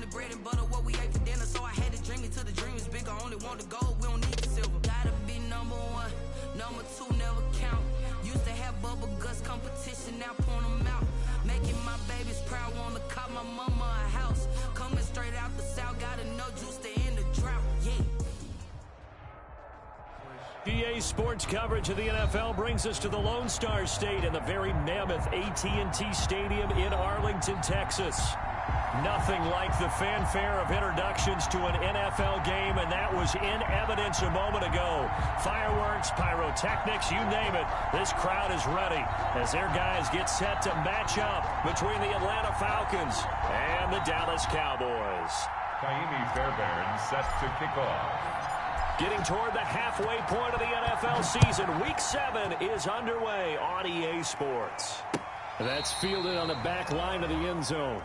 only bread and butter what we ate for dinner. So I had to dream it till the dream is bigger. Only want the gold, we don't need the silver. Gotta be number one, number two never count. Used to have bubble guts competition, now point them out. Making my babies proud, wanna cop my mama a house. Coming straight out the south, got enough juice to end the drought, yeah. EA Sports coverage of the NFL brings us to the Lone Star State and the very mammoth AT&T Stadium in Arlington, Texas. Nothing like the fanfare of introductions to an NFL game, and that was in evidence a moment ago. Fireworks, pyrotechnics, you name it. This crowd is ready as their guys get set to match up between the Atlanta Falcons and the Dallas Cowboys. Kaimi Fairbairn set to kick off. Getting toward the halfway point of the NFL season, Week 7 is underway on EA Sports. That's fielded on the back line of the end zone.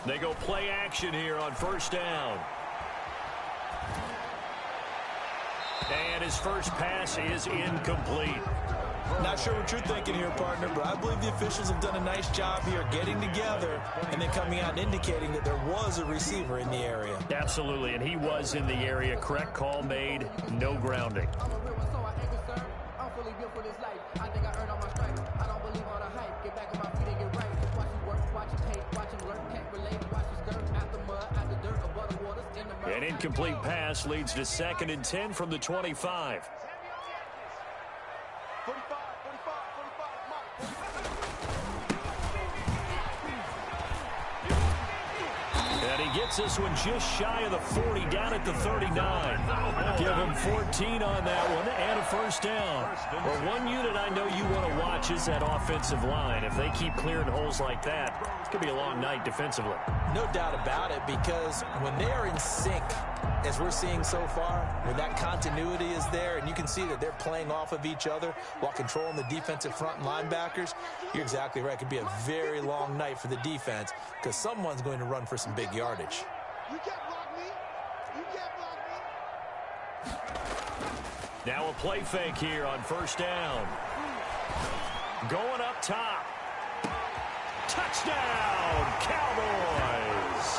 They go play action here on first down. And his first pass is incomplete. Not sure what you're thinking here, partner, but I believe the officials have done a nice job here getting together and then coming out and indicating that there was a receiver in the area. Absolutely, and he was in the area. Correct call made, no grounding. An incomplete pass leads to 2nd and 10 from the 25. And he gets this one just shy of the 40, down at the 39. Give him 14 on that one and a first down. Well, one unit I know you want to watch is that offensive line. If they keep clearing holes like that, it's going to be a long night defensively. No doubt about it, because when they are in sync, as we're seeing so far, when that continuity is there and you can see that they're playing off of each other while controlling the defensive front and linebackers, you're exactly right. It could be a very long night for the defense because someone's going to run for some big yardage. You can't block me. You can't block me. Now a play fake here on first down. Going up top. Touchdown, Cowboys.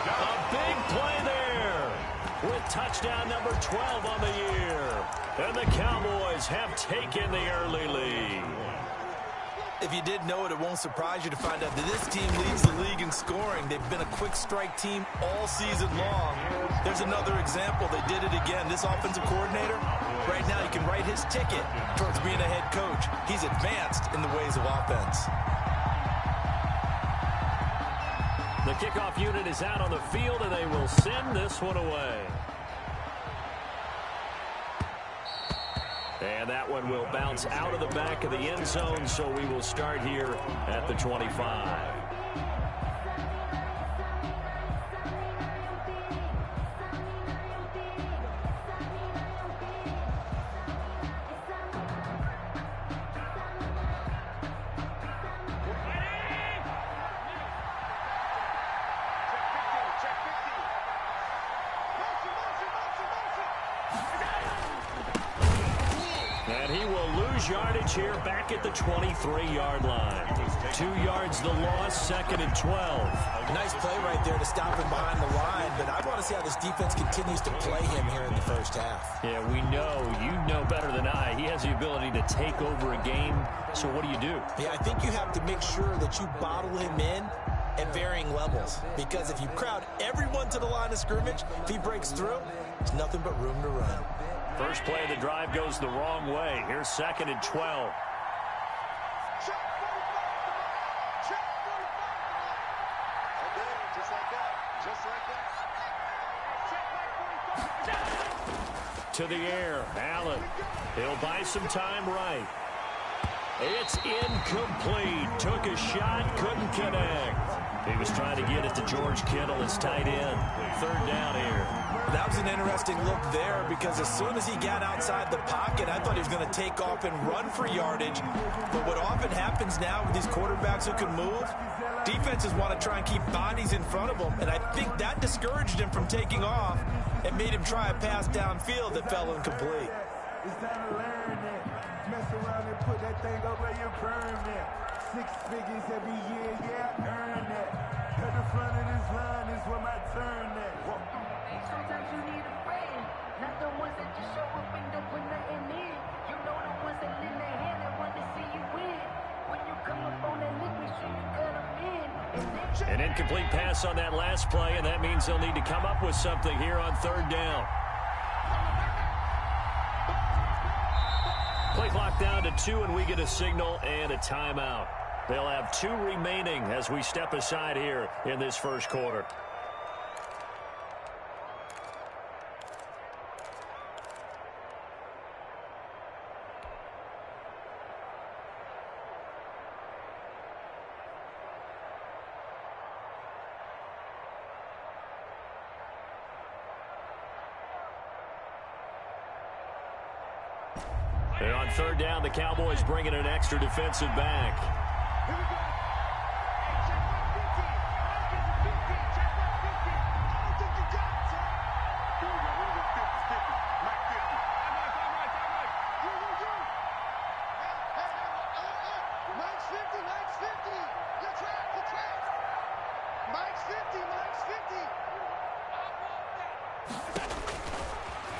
A big play there with touchdown number 12 on the year. And the Cowboys have taken the early lead. If you didn't know it, it won't surprise you to find out that this team leads the league in scoring. They've been a quick strike team all season long. There's another example. They did it again. This offensive coordinator, right now, he can write his ticket towards being a head coach. He's advanced in the ways of offense. The kickoff unit is out on the field, and they will send this one away. And that one will bounce out of the back of the end zone, so we will start here at the 25. Yardage here back at the 23-yard line. 2 yards the loss, 2nd and 12. Nice play right there to stop him behind the line, but I want to see how this defense continues to play him here in the first half. Yeah, we know, you know better than I, he has the ability to take over a game, so what do? Yeah, I think you have to make sure that you bottle him in at varying levels, because if you crowd everyone to the line of scrimmage, if he breaks through, there's nothing but room to run. First play of the drive goes the wrong way. Here's 2nd and 12. To the air, Allen. He'll buy some time right. It's incomplete. Took a shot, couldn't connect. He was trying to get it to George Kittle, his tight end. Third down here. That was an interesting look there because as soon as he got outside the pocket, I thought he was going to take off and run for yardage. But what often happens now with these quarterbacks who can move, defenses want to try and keep bodies in front of them. And I think that discouraged him from taking off and made him try a pass downfield that fell incomplete. It's time to learn that. Mess around and put that thing up where you burn that. 6 figures every year, yeah, earn that. Cut the front of this line is where my turn at. Sometimes you need a friend, not the ones that just show up and don't put nothing in. You know the ones that lend their hand and want to see you win. When you come up on that lick, make sure you cut them in. An incomplete pass on that last play, and that means they'll need to come up with something here on third down. Play clock down to 2, and we get a signal and a timeout. They'll have 2 remaining as we step aside here in this first quarter. And on third down, the Cowboys bringing an extra defensive back. Here we go. Hey, check my 50. Check my 50. I don't think you got it, sir. Here we go. We're going to 50-50. Like 50. All right. Hey, Mike's 50. Mike's 50. You're trapped. Mike's 50. Mike's 50.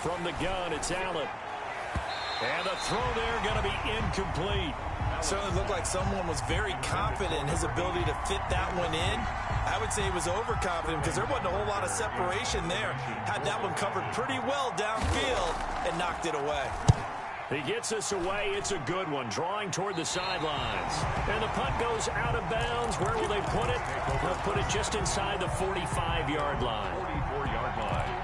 From the gun, it's Allen. And the throw there going to be incomplete. Certainly looked like someone was very confident in his ability to fit that one in. I would say he was overconfident because there wasn't a whole lot of separation there. Had that one covered pretty well downfield and knocked it away. He gets us away. It's a good one, drawing toward the sidelines. And the punt goes out of bounds. Where will they put it? They'll put it just inside the 45-yard line. 44-yard line.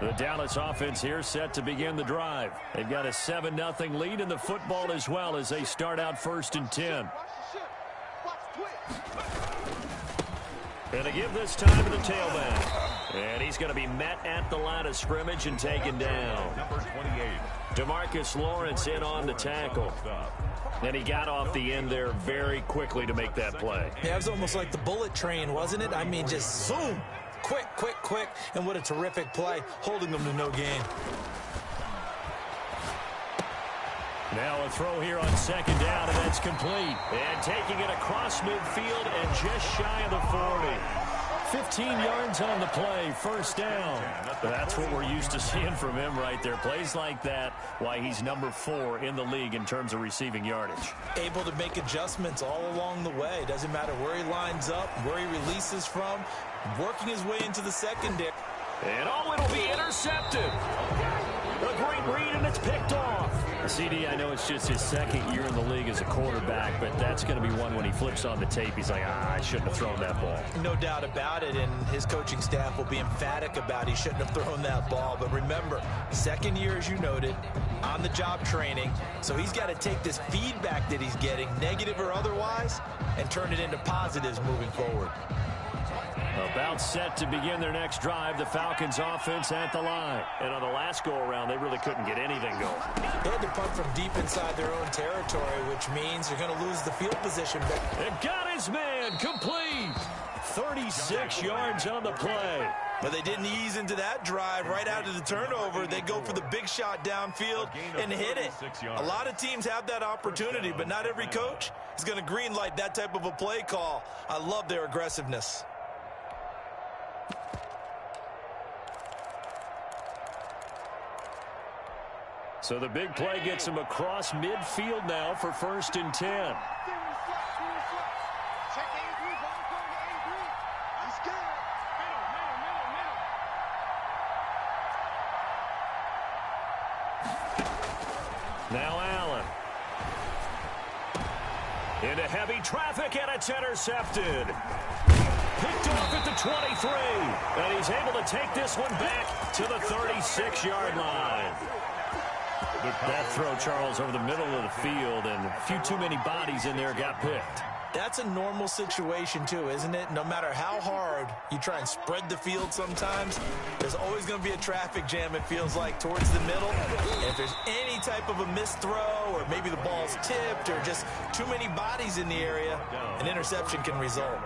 The Dallas offense here set to begin the drive. They've got a 7-0 lead in the football as well as they start out 1st and 10. And to give this time to the tailback. And he's going to be met at the line of scrimmage and taken down. Number 28. DeMarcus Lawrence in on the tackle. And he got off the end there very quickly to make that play. Yeah, it was almost like the bullet train, wasn't it? I mean, just zoom. Quick, and what a terrific play, holding them to no gain. Now a throw here on second down, and that's complete. And taking it across midfield and just shy of the 40. 15 yards on the play, first down. That's what we're used to seeing from him right there. Plays like that, why he's number 4 in the league in terms of receiving yardage. Able to make adjustments all along the way. Doesn't matter where he lines up, where he releases from, working his way into the secondary. And it'll be intercepted. A great read, and it's picked off. CD, I know it's just his second year in the league as a quarterback, but that's going to be one when he flips on the tape. He's like, I shouldn't have thrown that ball. No doubt about it, and his coaching staff will be emphatic about he shouldn't have thrown that ball. But remember, second year, as you noted, on-the-job training, so he's got to take this feedback that he's getting, negative or otherwise, and turn it into positives moving forward. About set to begin their next drive, the Falcons offense at the line. And on the last go-around, they really couldn't get anything going. They had to punt from deep inside their own territory, which means they're going to lose the field position. And got his man complete. 36 yards on the play. But they didn't ease into that drive right out of the turnover. They go for the big shot downfield and hit it. A lot of teams have that opportunity, but not every coach is going to green light that type of a play call. I love their aggressiveness. So the big play gets him across midfield now for 1st and 10. Now Allen. Into heavy traffic, and it's intercepted. Picked off at the 23. And he's able to take this one back to the 36-yard line. That throw, Charles, over the middle of the field, and a few too many bodies in there got picked. That's a normal situation, too, isn't it? No matter how hard you try and spread the field sometimes, there's always going to be a traffic jam, it feels like, towards the middle. And if there's any type of a missed throw, or maybe the ball's tipped, or just too many bodies in the area, an interception can result.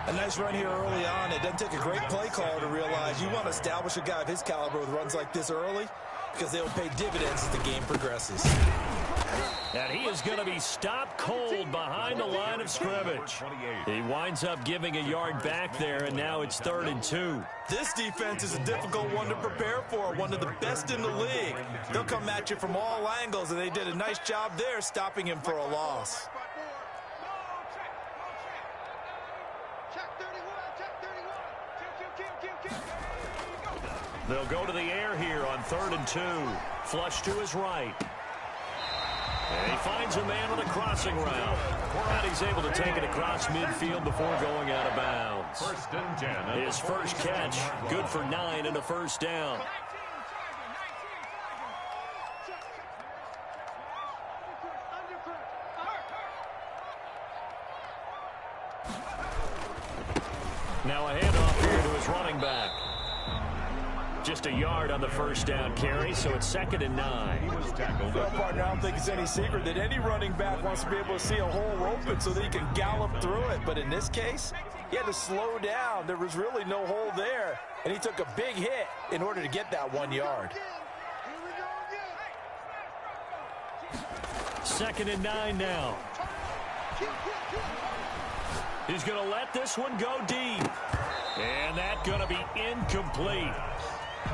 A nice run here early on. It doesn't take a great play caller to realize you want to establish a guy of his caliber with runs like this early, because they'll pay dividends as the game progresses. And he is going to be stopped cold behind the line of scrimmage. He winds up giving a yard back there, and now it's 3rd and 2. This defense is a difficult one to prepare for, one of the best in the league. They'll come at you from all angles, and they did a nice job there stopping him for a loss. They'll go to the air here on 3rd and 2. Flush to his right. And he finds a man on a crossing route. And he's able to take it across midfield before going out of bounds. 1st and 10. His first catch, good for 9 and a first down. Now a handoff here to his running back. Just a yard on the first down carry, so it's 2nd and 9. Well, partner, I don't think it's any secret that any running back wants to be able to see a hole open so that he can gallop through it. But in this case, he had to slow down. There was really no hole there, and he took a big hit in order to get that 1 yard. 2nd and 9 now. He's going to let this one go deep. And that's going to be incomplete.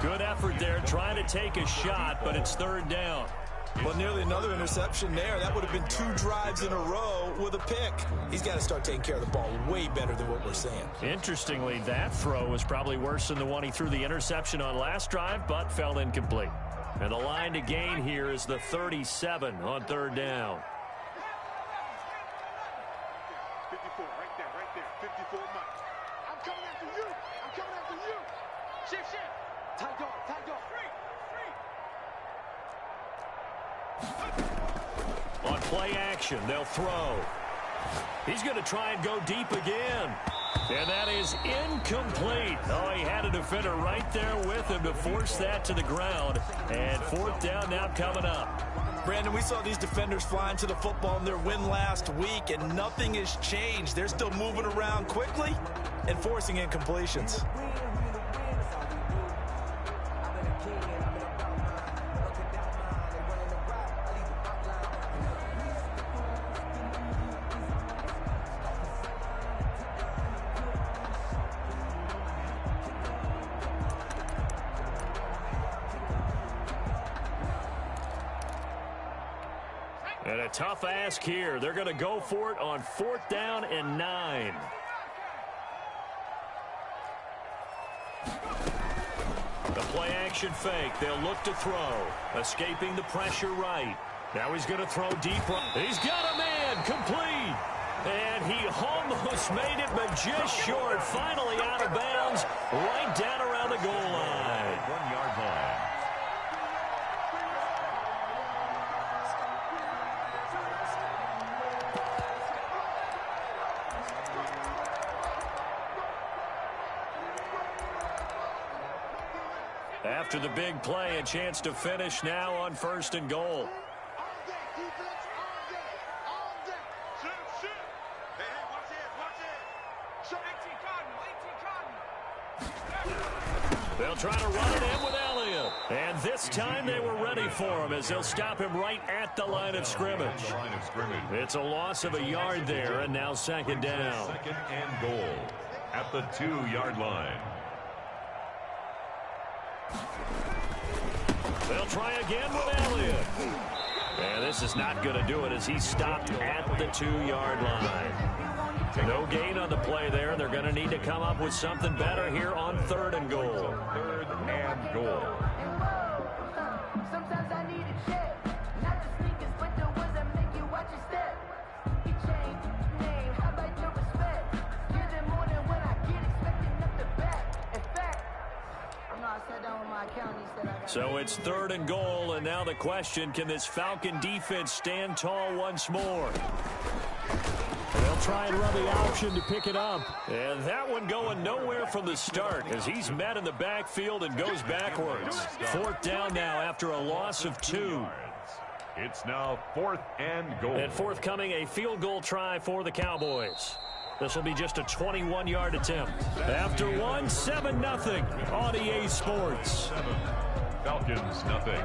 Good effort there trying to take a shot, but it's 3rd down. Well, nearly another interception there. That would have been 2 drives in a row with a pick. He's got to start taking care of the ball way better than what we're seeing. Interestingly, that throw was probably worse than the one he threw the interception on last drive, but fell incomplete. And the line to gain here is the 37 on 3rd down. 54, right there, 54 miles. I'm coming after you. I'm coming after you. Shift. Tight dog. On play action, they'll throw. He's going to try and go deep again. And that is incomplete. Oh, he had a defender right there with him to force that to the ground. And 4th down now coming up. Brandon, we saw these defenders flying to the football in their win last week, and nothing has changed. They're still moving around quickly and forcing incompletions. And a tough ask here. They're going to go for it on 4th down and 9. The play action fake. They'll look to throw. Escaping the pressure right. Now he's going to throw deep. He's got a man. Complete. And he almost made it, but just short. Finally out of bounds. Right down around the goal line. 1 yard line. After the big play, a chance to finish now on 1st and goal. All day, defense, all day. Shift. Hey, watch it. Show 18 Cotton. They'll try to run it in with Elliott. And this time they were ready for him as they'll stop him right at the line of scrimmage. It's a loss of a yard there, and now 2nd down. 2nd and goal at the 2-yard line. They'll try again with Elliott. And this is not going to do it as he's stopped at the 2-yard line. No gain on the play there. They're going to need to come up with something better here on 3rd and goal. 3rd and goal. Sometimes I So it's 3rd and goal, and now the question, can this Falcon defense stand tall once more? They'll try and run the option to pick it up. And that one going nowhere from the start as he's met in the backfield and goes backwards. 4th down now after a loss of 2. It's now 4th and goal. And forthcoming, a field goal try for the Cowboys. This will be just a 21-yard attempt. After 7-0 on EA Sports. 7. Falcons, nothing.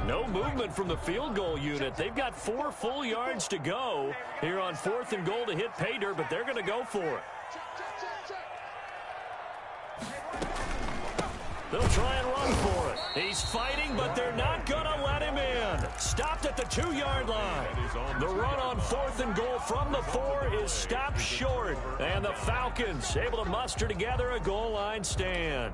No movement from the field goal unit. They've got 4 full yards to go here on 4th and goal to hit pay dirt, but they're going to go for it. They'll try and run for it. He's fighting, but they're not going to let him in. Stopped at the 2-yard line. The run on 4th and goal from the 4 is stopped short. And the Falcons able to muster together a goal line stand.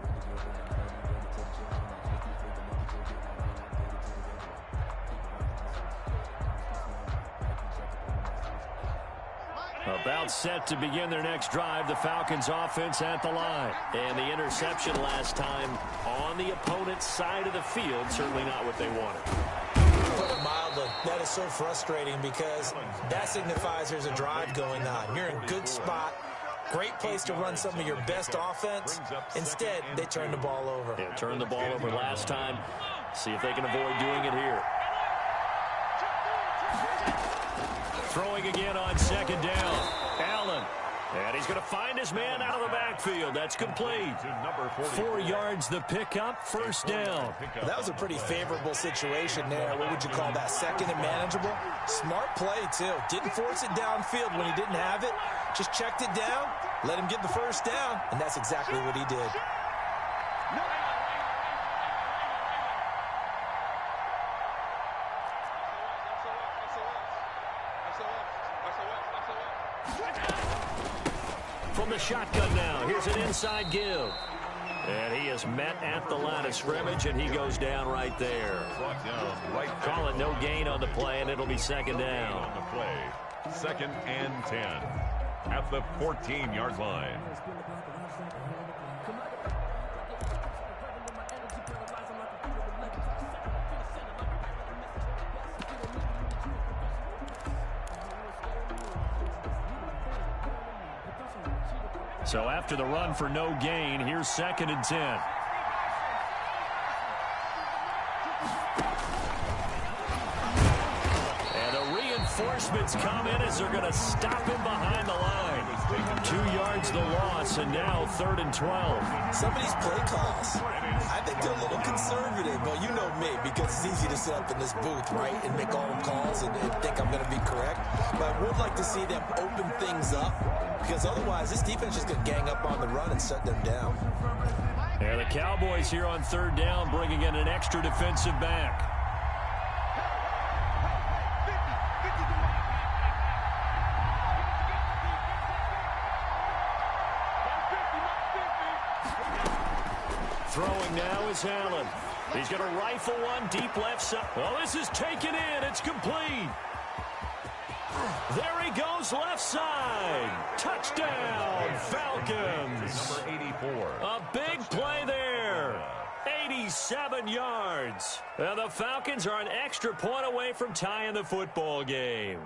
About set to begin their next drive, the Falcons offense at the line. And the interception last time on the opponent's side of the field, certainly not what they wanted. Put it mildly, that is so frustrating because that signifies there's a drive going on. You're in good spot, great place to run some of your best offense. Instead, they turn the ball over. Yeah, turned the ball over last time. See if they can avoid doing it here. Throwing again on 2nd down. Allen. And he's going to find his man out of the backfield. That's complete. 4 yards the pickup, 1st down. That was a pretty favorable situation there. What would you call that? 2nd and manageable? Smart play, too. Didn't force it downfield when he didn't have it. Just checked it down, let him get the 1st down, and that's exactly what he did. From the shotgun now, here's an inside give. And he is met at the line of scrimmage, and he goes down right there. Call it no gain on the play, and it'll be 2nd down. On the play, 2nd and 10 at the 14-yard line. So after the run for no gain, here's 2nd and 10. And the reinforcements come in as they're going to stop him behind the line. 2 yards the loss, and now 3rd and 12. Some of these play calls, I think they're a little conservative, but you know me, because it's easy to sit up in this booth, right, and make all the calls and think I'm going to be correct. But I would like to see them open things up, because otherwise this defense is going to gang up on the run and shut them down. And the Cowboys here on 3rd down bringing in an extra defensive back. Throwing now is Allen. He's going to rifle one deep left side. Oh, this is taken in. It's complete. There he goes left side. Touchdown, Falcons. Number 84. A big play there. 87 yards. And the Falcons are an extra point away from tying the football game.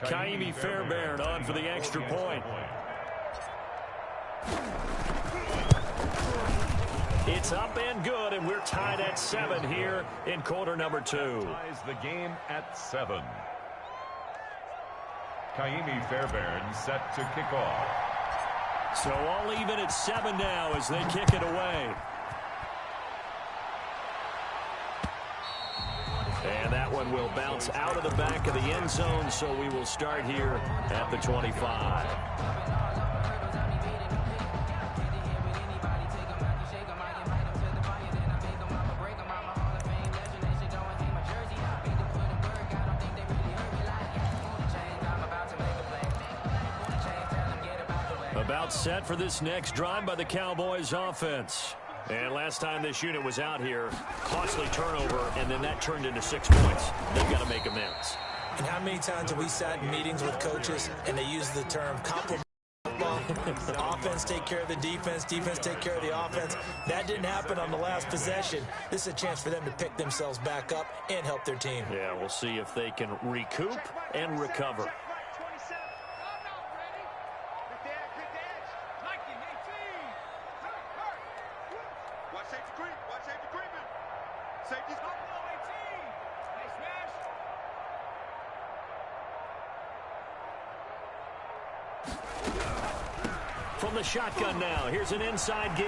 Kaimi Fairbairn on for the extra point. It's up and good, and we're tied at 7 here in quarter number 2. Ties the game at 7. Kaimi Fairbairn set to kick off. So all even at 7 now as they kick it away. And that one will bounce out of the back of the end zone, so we will start here at the 25. About set for this next drive by the Cowboys offense. And last time this unit was out here, costly turnover, and then that turned into 6 points. They've got to make amends. And how many times have we sat in meetings with coaches and they use the term compliment football? Offense take care of the defense, defense take care of the offense. That didn't happen on the last possession. This is a chance for them to pick themselves back up and help their team. Yeah, we'll see if they can recoup and recover. From the shotgun now, here's an inside give.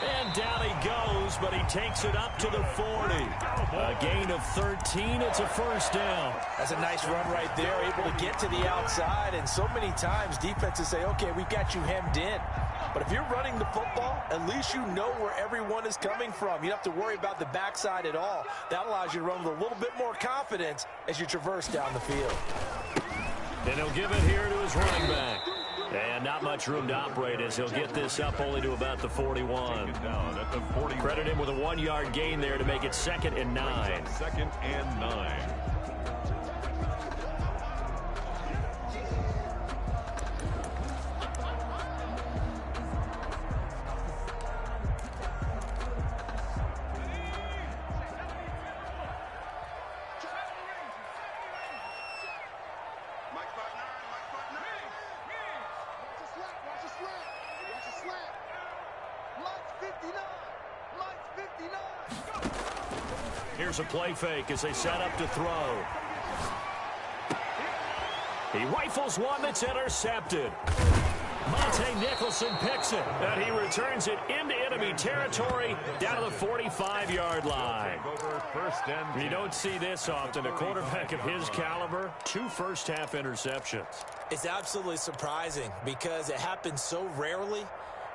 And down he goes, but he takes it up to the 40. A gain of 13, it's a first down. That's a nice run right there, able to get to the outside. And so many times defenses say, okay, we've got you hemmed in. But if you're running the football, at least you know where everyone is coming from. You don't have to worry about the backside at all. That allows you to run with a little bit more confidence as you traverse down the field. And he'll give it here to his running back. And not much room to operate as he'll get this up only to about the 41. Credit him with a 1-yard gain there to make it 2nd and 9. 2nd and 9. Here's a play fake as they set up to throw. He rifles one that's intercepted. Monte Nicholson picks it, and he returns it into enemy territory down to the 45-yard line. You don't see this often. A quarterback of his caliber, 2 first-half interceptions. It's absolutely surprising because it happens so rarely.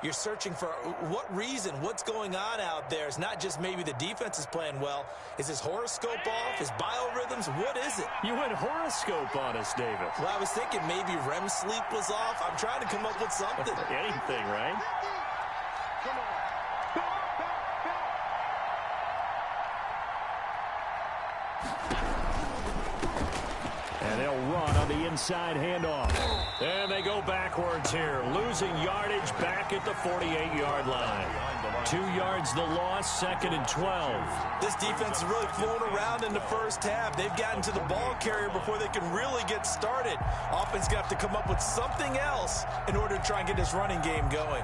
You're searching for what reason, what's going on out there. It's not just maybe the defense is playing well. Is his horoscope off? His biorhythms? What is it? You went horoscope on us, David. Well, I was thinking maybe REM sleep was off. I'm trying to come up with something. Anything, right? And they'll run on the inside handoff. And they go backwards here, losing yardage back at the 48-yard line. 2 yards the loss, 2nd and 12. This defense is really flown around in the first half. They've gotten to the ball carrier before they can really get started. Offense going to have to come up with something else in order to try and get this running game going.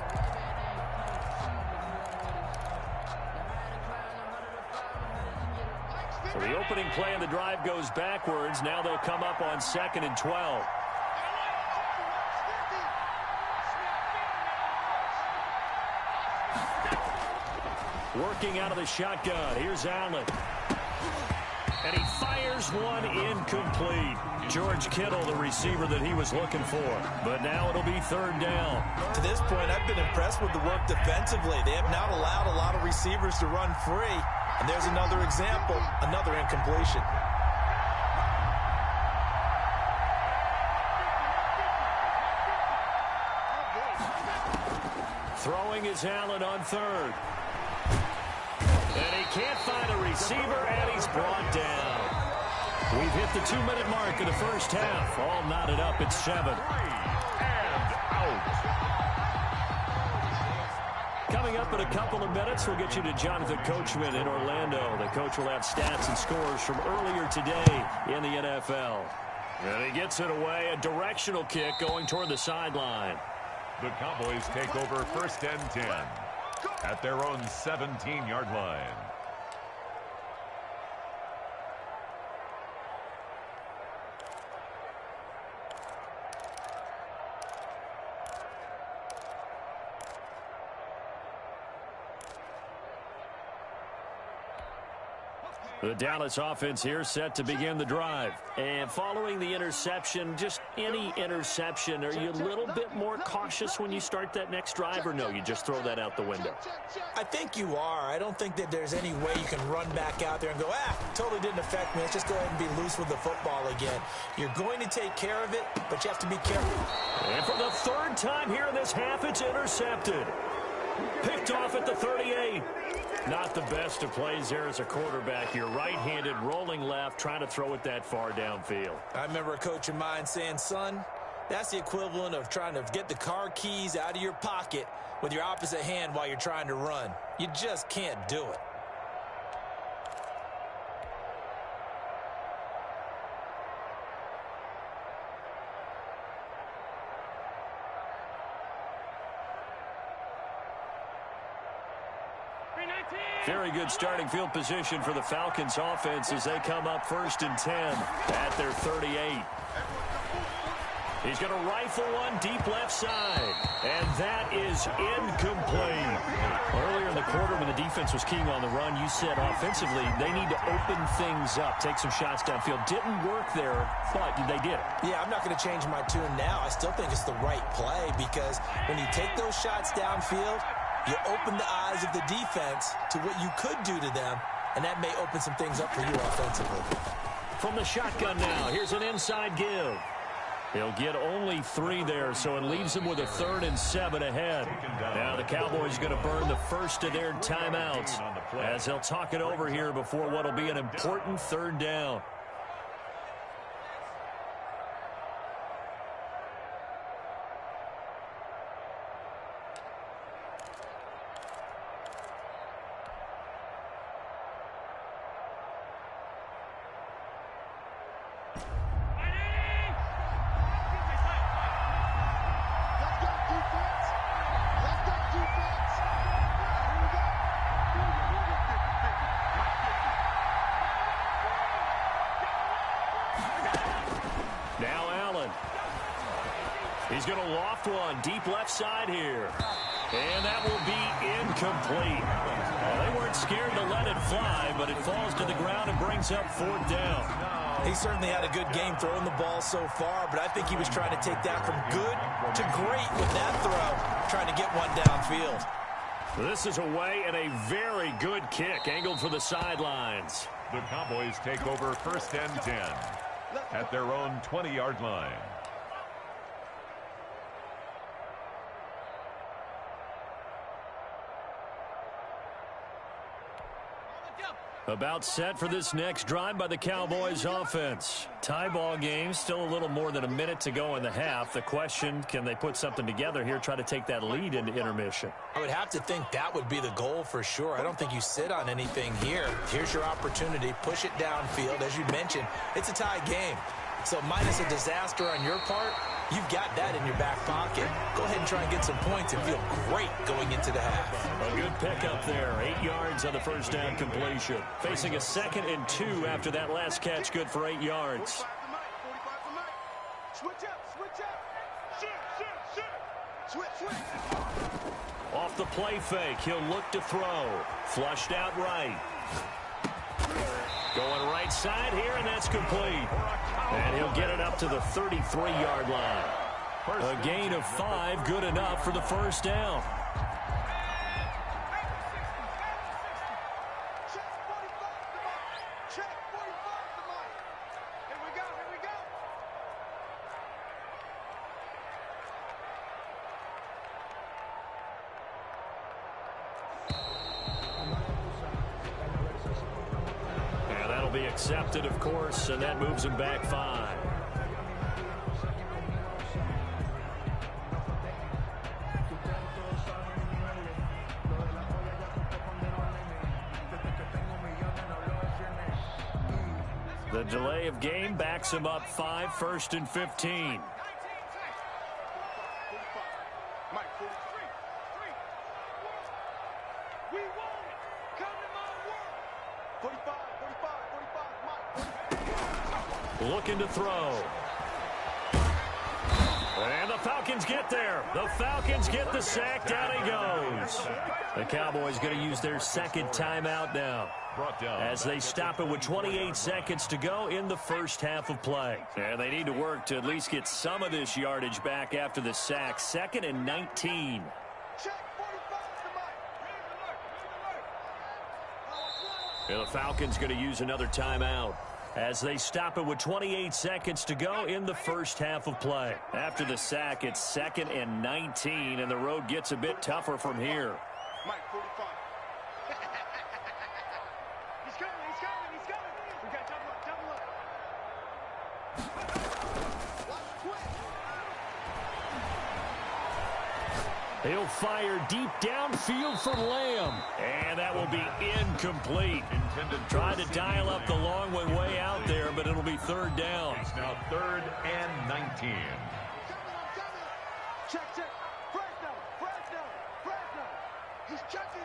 So the opening play of the drive goes backwards. Now they'll come up on 2nd and 12. Working out of the shotgun. Here's Allen. And he fires one incomplete. George Kittle, the receiver that he was looking for. But now it'll be 3rd down. To this point, I've been impressed with the work defensively. They have not allowed a lot of receivers to run free. And there's another example, another incompletion. Throwing is Allen on 3rd. And he can't find a receiver, and he's brought down. We've hit the 2-minute mark of the first half. All knotted up at 7. And out. Coming up in a couple of minutes, we'll get you to Jonathan Coachman in Orlando. The coach will have stats and scores from earlier today in the NFL. And he gets it away, a directional kick going toward the sideline. The Cowboys take over 1st and 10 at their own 17-yard line. The Dallas offense here set to begin the drive. And following the interception, just any interception, are you a little bit more cautious when you start that next drive, or no, you just throw that out the window? I think you are. I don't think that there's any way you can run back out there and go, totally didn't affect me. Let's just go ahead and be loose with the football again. You're going to take care of it, but you have to be careful. And for the 3rd time here in this half, it's intercepted. Picked off at the 38. Not the best of plays there as a quarterback. You're right-handed, rolling left, trying to throw it that far downfield. I remember a coach of mine saying, son, that's the equivalent of trying to get the car keys out of your pocket with your opposite hand while you're trying to run. You just can't do it. Very good starting field position for the Falcons offense as they come up 1st and 10 at their 38. He's going to rifle one deep left side, and that is incomplete. Earlier in the quarter when the defense was keying on the run, you said offensively they need to open things up, take some shots downfield. Didn't work there, but they did it. Yeah, I'm not going to change my tune now. I still think it's the right play because when you take those shots downfield, you open the eyes of the defense to what you could do to them, and that may open some things up for you offensively. From the shotgun now, here's an inside give. He'll get only 3 there, so it leaves him with a 3rd and 7 ahead. Now the Cowboys are going to burn the first of their timeouts as they'll talk it over here before what will be an important 3rd down. He's going to loft one deep left side here. And that will be incomplete. Well, they weren't scared to let it fly, but it falls to the ground and brings up 4th down. He certainly had a good game throwing the ball so far, but I think he was trying to take that from good to great with that throw, trying to get one downfield. This is away and a very good kick angled for the sidelines. The Cowboys take over 1st and 10 at their own 20-yard line. About set for this next drive by the Cowboys offense. Tie ball game, still a little more than a minute to go in the half. The question, can they put something together here, try to take that lead into intermission? I would have to think that would be the goal for sure. I don't think you sit on anything here. Here's your opportunity. Push it downfield. As you mentioned, it's a tie game. So minus a disaster on your part, you've got that in your back pocket. Go ahead and try and get some points and feel great going into the half. A good pickup there. 8 yards on the first down completion. Facing a 2nd and 2 after that last catch, good for 8 yards. Switch up. Switch. Off the play fake, he'll look to throw. Flushed out right. Going right side here, and that's complete. And he'll get it up to the 33-yard line. A gain of 5, good enough for the first down. Accepted, of course, and that moves him back 5. The delay of game backs him up 5, 1st and 15. Looking to throw. And the Falcons get there. The Falcons get the sack. Down he goes. The Cowboys going to use their 2nd timeout now as they stop it with 28 seconds to go in the first half of play. And they need to work to at least get some of this yardage back after the sack. 2nd and 19. And the Falcons going to use another timeout as they stop it with 28 seconds to go in the first half of play. After the sack, it's 2nd and 19, and the road gets a bit tougher from here. Mike 45. He's coming. We got double up. Watch quick. He'll fire deep downfield for Lamb. And that will be incomplete. Tried to dial up the long way out there, but it'll be third down. It's now 3rd and 19. Check. Fresno. He's checking.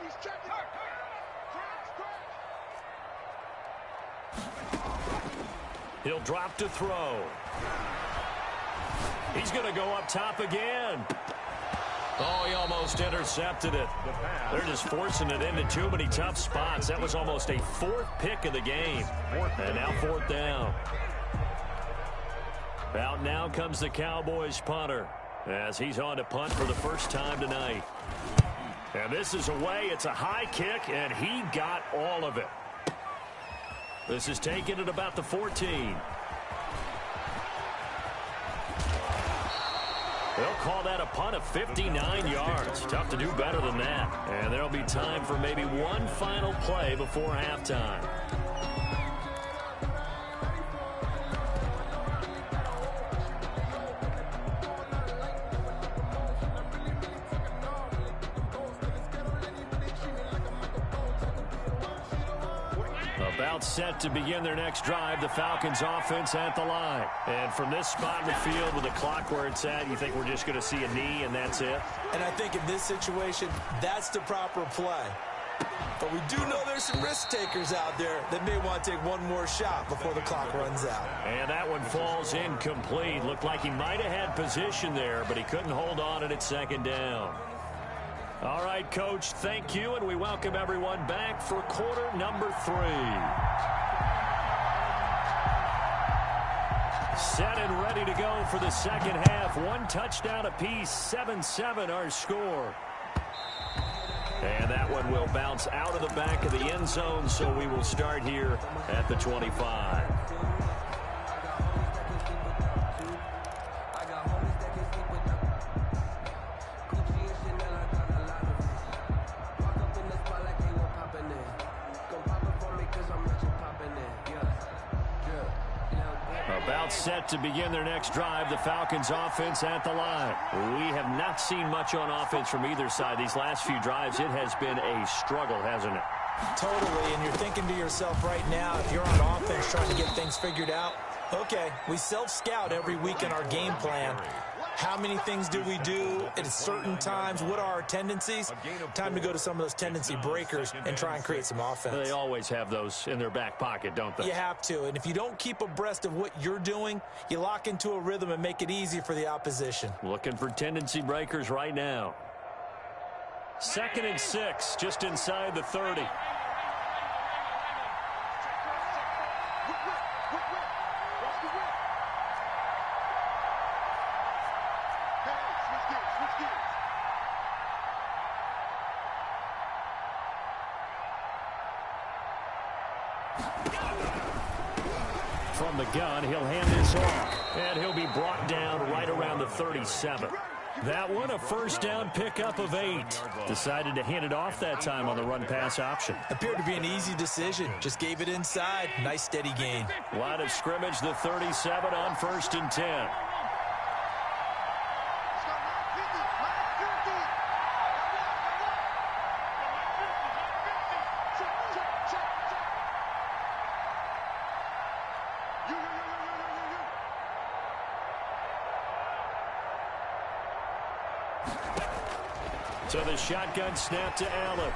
He'll drop to throw. He's going to go up top again. Oh, he almost intercepted it. They're just forcing it into too many tough spots. That was almost a 4th pick of the game. And now 4th down. Out now comes the Cowboys punter as he's on to punt for the first time tonight. And this is away. It's a high kick, and he got all of it. This is taken at about the 14. They'll call that a punt of 59 yards. Tough to do better than that. And there'll be time for maybe one final play before halftime. About set to begin their next drive, the Falcons offense at the line. And from this spot in the field with the clock where it's at, you think we're just going to see a knee and that's it? And I think in this situation, that's the proper play. But we do know there's some risk takers out there that may want to take one more shot before the clock runs out. And that one falls incomplete. Looked like he might have had position there, but he couldn't hold on at 2nd down. All right, Coach, thank you, and we welcome everyone back for quarter number 3. Set and ready to go for the second half. 1 touchdown apiece, 7-7 our score. And that one will bounce out of the back of the end zone, so we will start here at the 25. About set to begin their next drive, the Falcons offense at the line. We have not seen much on offense from either side. These last few drives, it has been a struggle, hasn't it? Totally, and you're thinking to yourself right now, if you're on offense trying to get things figured out, okay, we self-scout every week in our game plan. How many things do we do at certain times? What are our tendencies? Time to go to some of those tendency breakers and try and create some offense. They always have those in their back pocket, don't they? You have to, and if you don't keep abreast of what you're doing, you lock into a rhythm and make it easy for the opposition. Looking for tendency breakers right now. 2nd and 6, just inside the 30. From the gun, he'll hand this off, and he'll be brought down right around the 37. That one, a first down pickup of 8. Decided to hand it off that time on the run-pass option. Appeared to be an easy decision. Just gave it inside. Nice, steady gain. Line of scrimmage, the 37 on 1st and 10. So the shotgun snap to Allen.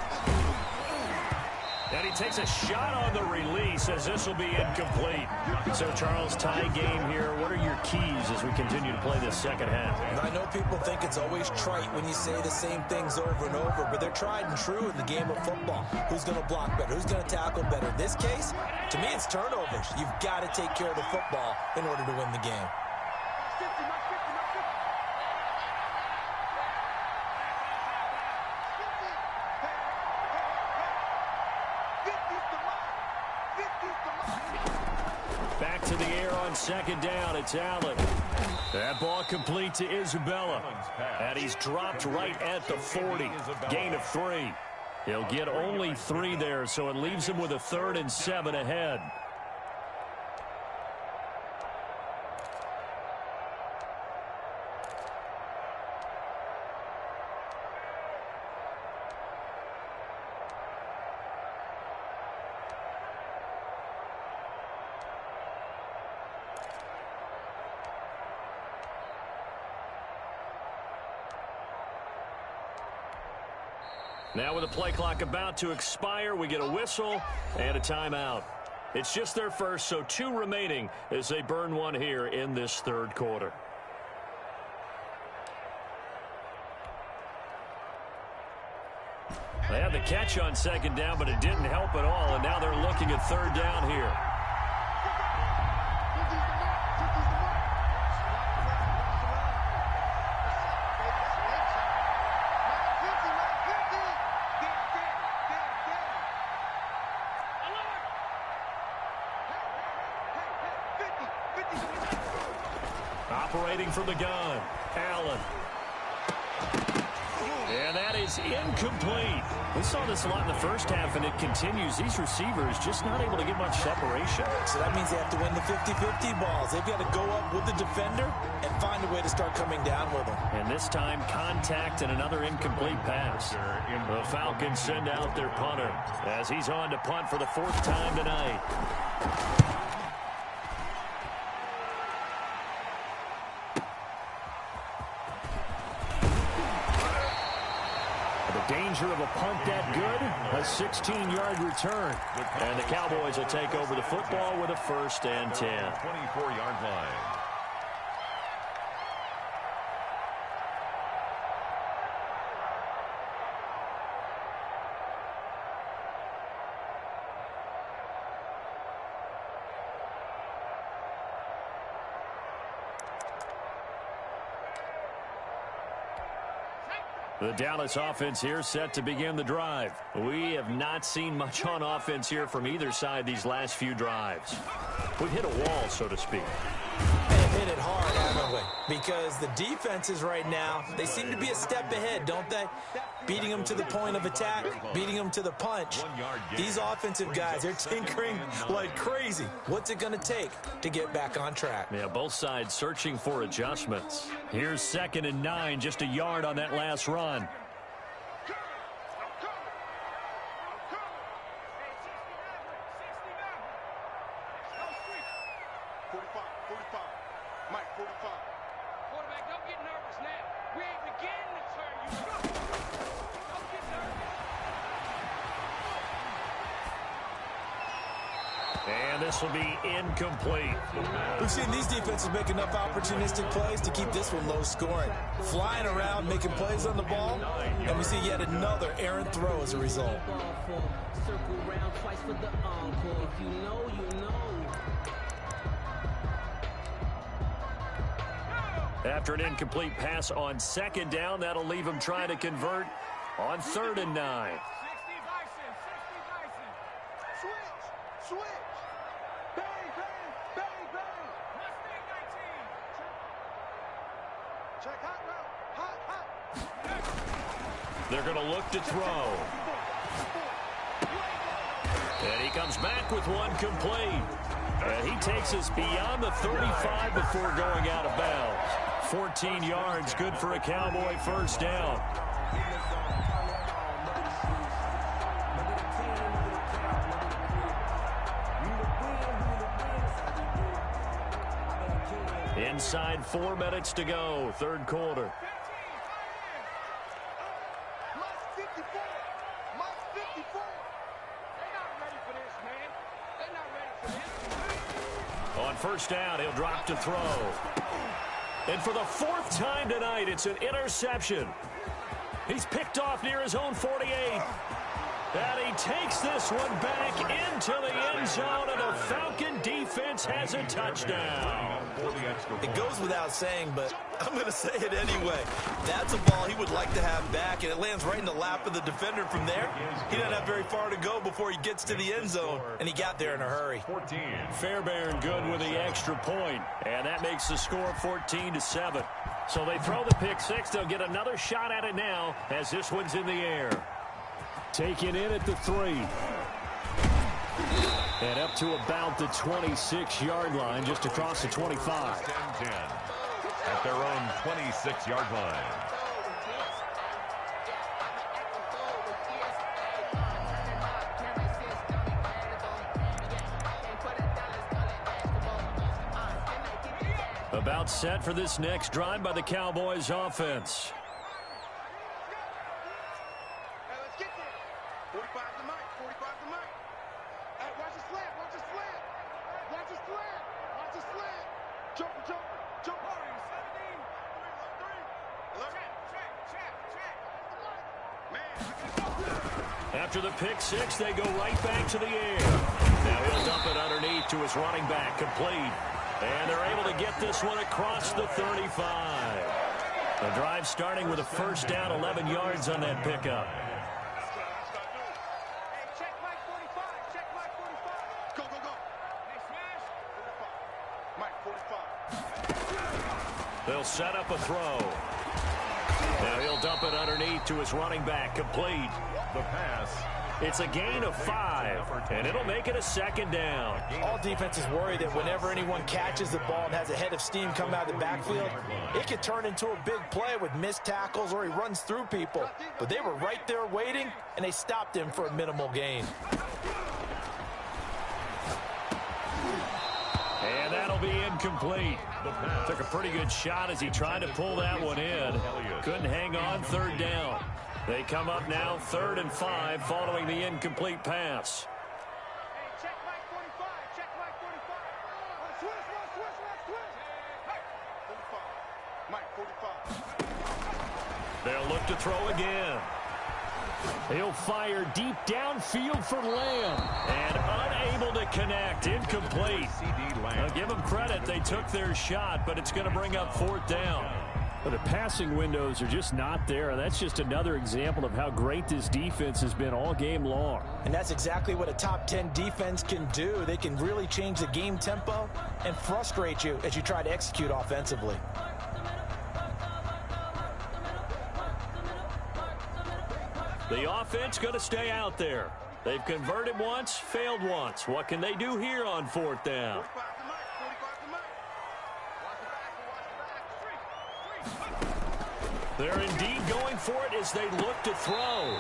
And he takes a shot on the release as this will be incomplete. So, Charles, tie game here. What are your keys as we continue to play this second half? I know people think it's always trite when you say the same things over and over, but they're tried and true in the game of football. Who's going to block better? Who's going to tackle better? In this case, to me, it's turnovers. You've got to take care of the football in order to win the game. Back to the air on 2nd down. It's Allen. That ball complete to Isabella. And he's dropped right at the 40. Gain of 3. He'll get only 3 there, so it leaves him with a 3rd and 7 ahead. Now with the play clock about to expire, we get a whistle and a timeout. It's just their first, so 2 remaining as they burn one here in this 3rd quarter. They had the catch on 2nd down, but it didn't help at all, and now they're looking at 3rd down here. Operating from the gun, Allen. And that is incomplete. We saw this a lot in the first half, and it continues. These receivers just not able to get much separation. So that means they have to win the 50-50 balls. They've got to go up with the defender and find a way to start coming down with them. And this time, contact and another incomplete pass. The Falcons send out their punter as he's on to punt for the 4th time tonight. Danger of a punt that good, a 16-yard return. And the Cowboys will take over the football with a 1st and 10. 24-yard line. The Dallas offense here set to begin the drive. We have not seen much on offense here from either side these last few drives. We've hit a wall, so to speak. And hit it hard, haven't we? Because the defenses right now, they seem to be a step ahead, don't they? Beating them to the point of attack, beating them to the punch. These offensive guys, they're tinkering like crazy. What's it going to take to get back on track? Yeah, both sides searching for adjustments. Here's 2nd and 9, just a yard on that last run. And this will be incomplete. We've seen these defenses make enough opportunistic plays to keep this one low scoring. Flying around, making plays on the ball, and we see yet another errant throw as a result. After an incomplete pass on 2nd down, that'll leave him trying to convert on 3rd and 9. Switch! Bang, bang, bang, bang! Check hot route. Hot. They're going to look to throw. And he comes back with one complete. And he takes us beyond the 35 before going out of bounds. 14 yards, good for a Cowboy 1st down. Inside 4 minutes to go, 3rd quarter. On 1st down, he'll drop to throw. And for the 4th time tonight, it's an interception. He's picked off near his own 48. And he takes this one back into the end zone, and the Falcon defense has a touchdown. It goes without saying, but I'm going to say it anyway. That's a ball he would like to have back, and it lands right in the lap of the defender from there. He doesn't have very far to go before he gets to the end zone, and he got there in a hurry. Fairbairn good with the extra point, and that makes the score 14-7. So they throw the pick six. They'll get another shot at it now as this one's in the air. Taken in at the 3. And up to about the 26-yard line, just across the 25. 10-10 at their own 26-yard line. About set for this next drive by the Cowboys offense. Hey, let's get there. 45 the mic. 45 the mic. Hey, watch the slant. Watch the slant. Watch the slant. Watch the slant. Jumper, jumper. Jumper. 17. 3, 3. Check. Man. After the pick six, they go right back to the air. Now he'll dump it underneath to his running back, complete. And they're able to get this one across the 35. The drive starting with a first down, 11 yards on that pickup. Hey, check Mike 45. Check Mike 45. Go, go, go. Hey, smash. 45. Mike 45. They'll set up a throw. Now he'll dump it underneath to his running back, complete. The pass. It's a gain of 5, and it'll make it a second down. All defenses worry that whenever anyone catches the ball and has a head of steam come out of the backfield, it could turn into a big play with missed tackles or he runs through people. But they were right there waiting, and they stopped him for a minimal gain. And that'll be incomplete. Took a pretty good shot as he tried to pull that one in. Couldn't hang on, third down. They come up now 3rd and 5 following the incomplete pass. Hey, check Mike 45. Check Mike 45. Let's switch, let's switch, let's switch. Hey, 45. Mike 45. They'll look to throw again. He'll fire deep downfield for Lamb. And unable to connect. Incomplete. I'll give them credit. They took their shot, but it's going to bring up 4th down. But the passing windows are just not there, and that's just another example of how great this defense has been all game long. And that's exactly what a top 10 defense can do. They can really change the game tempo and frustrate you as you try to execute offensively. The offense going to stay out there. They've converted once, failed once. What can they do here on 4th down? 45 the mic. 45 the mic. Watch the back. Watch the back. 3. They're indeed going for it as they look to throw.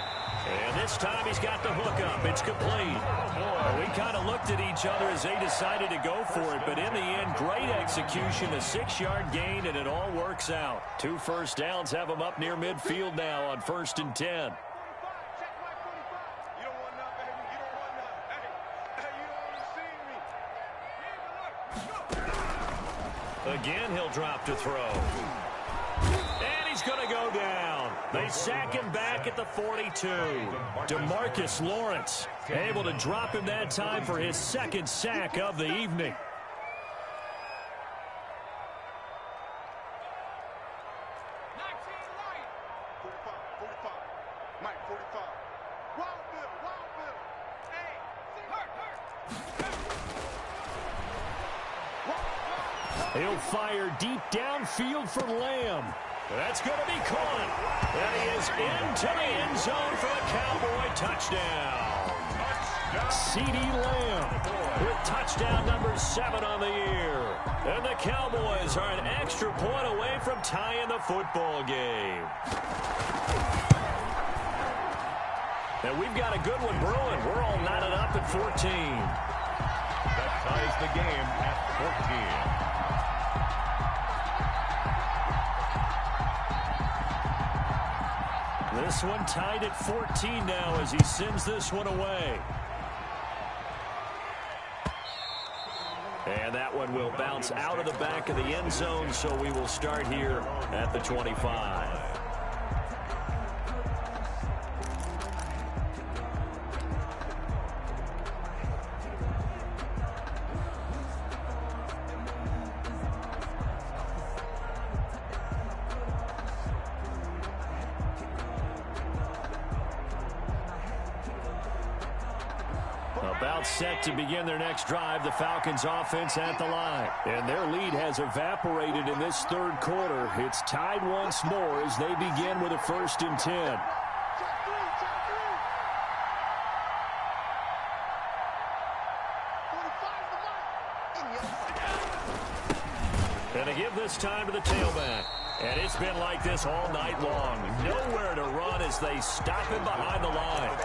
And this time he's got the hook up. It's complete. Well, we kind of looked at each other as they decided to go for it. But in the end, great execution, a 6-yard gain, and it all works out. 2 first downs have them up near midfield now on 1st and 10. Check Mike 45. You don't want none, baby. You don't want none. Hey, you don't want to see me. Again, he'll drop to throw. And he's going to go down. They sack him back at the 42. DeMarcus Lawrence able to drop him that time for his 2nd sack of the evening. 45. Mike 45. Wild Bill. Hey, hurt. He'll fire deep downfield for Lamb. That's going to be caught. And he is into the end zone for a Cowboy touchdown. CeeDee Lamb with touchdown number 7 on the year. And the Cowboys are an extra point away from tying the football game. And we've got a good one brewing. We're all knotted up at 14. That ties the game at 14. This one tied at 14 now as he sends this one away. And that one will bounce out of the back of the end zone, so we will start here at the 25. About set to begin their next drive, the Falcons offense at the line. And their lead has evaporated in this 3rd quarter. It's tied once more as they begin with a 1st and 10. And they give this time to the tailback. And it's been like this all night long. Nowhere to run as they stop him behind the line.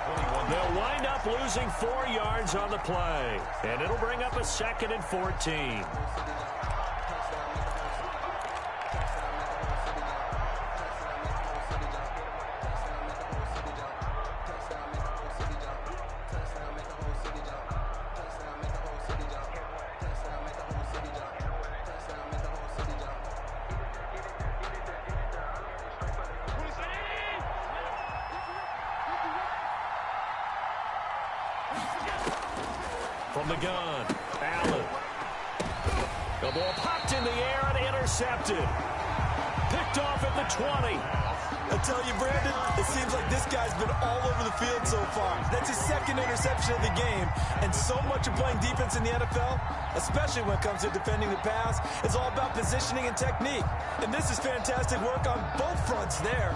They'll wind up losing 4 yards on the play. And it'll bring up a 2nd and 14. From the gun, Allen. The ball popped in the air and intercepted. Picked off at the 20. I tell you, Brandon, it seems like this guy's been all over the field so far. That's his 2nd interception of the game. And so much of playing defense in the NFL, especially when it comes to defending the pass, is all about positioning and technique. And this is fantastic work on both fronts there.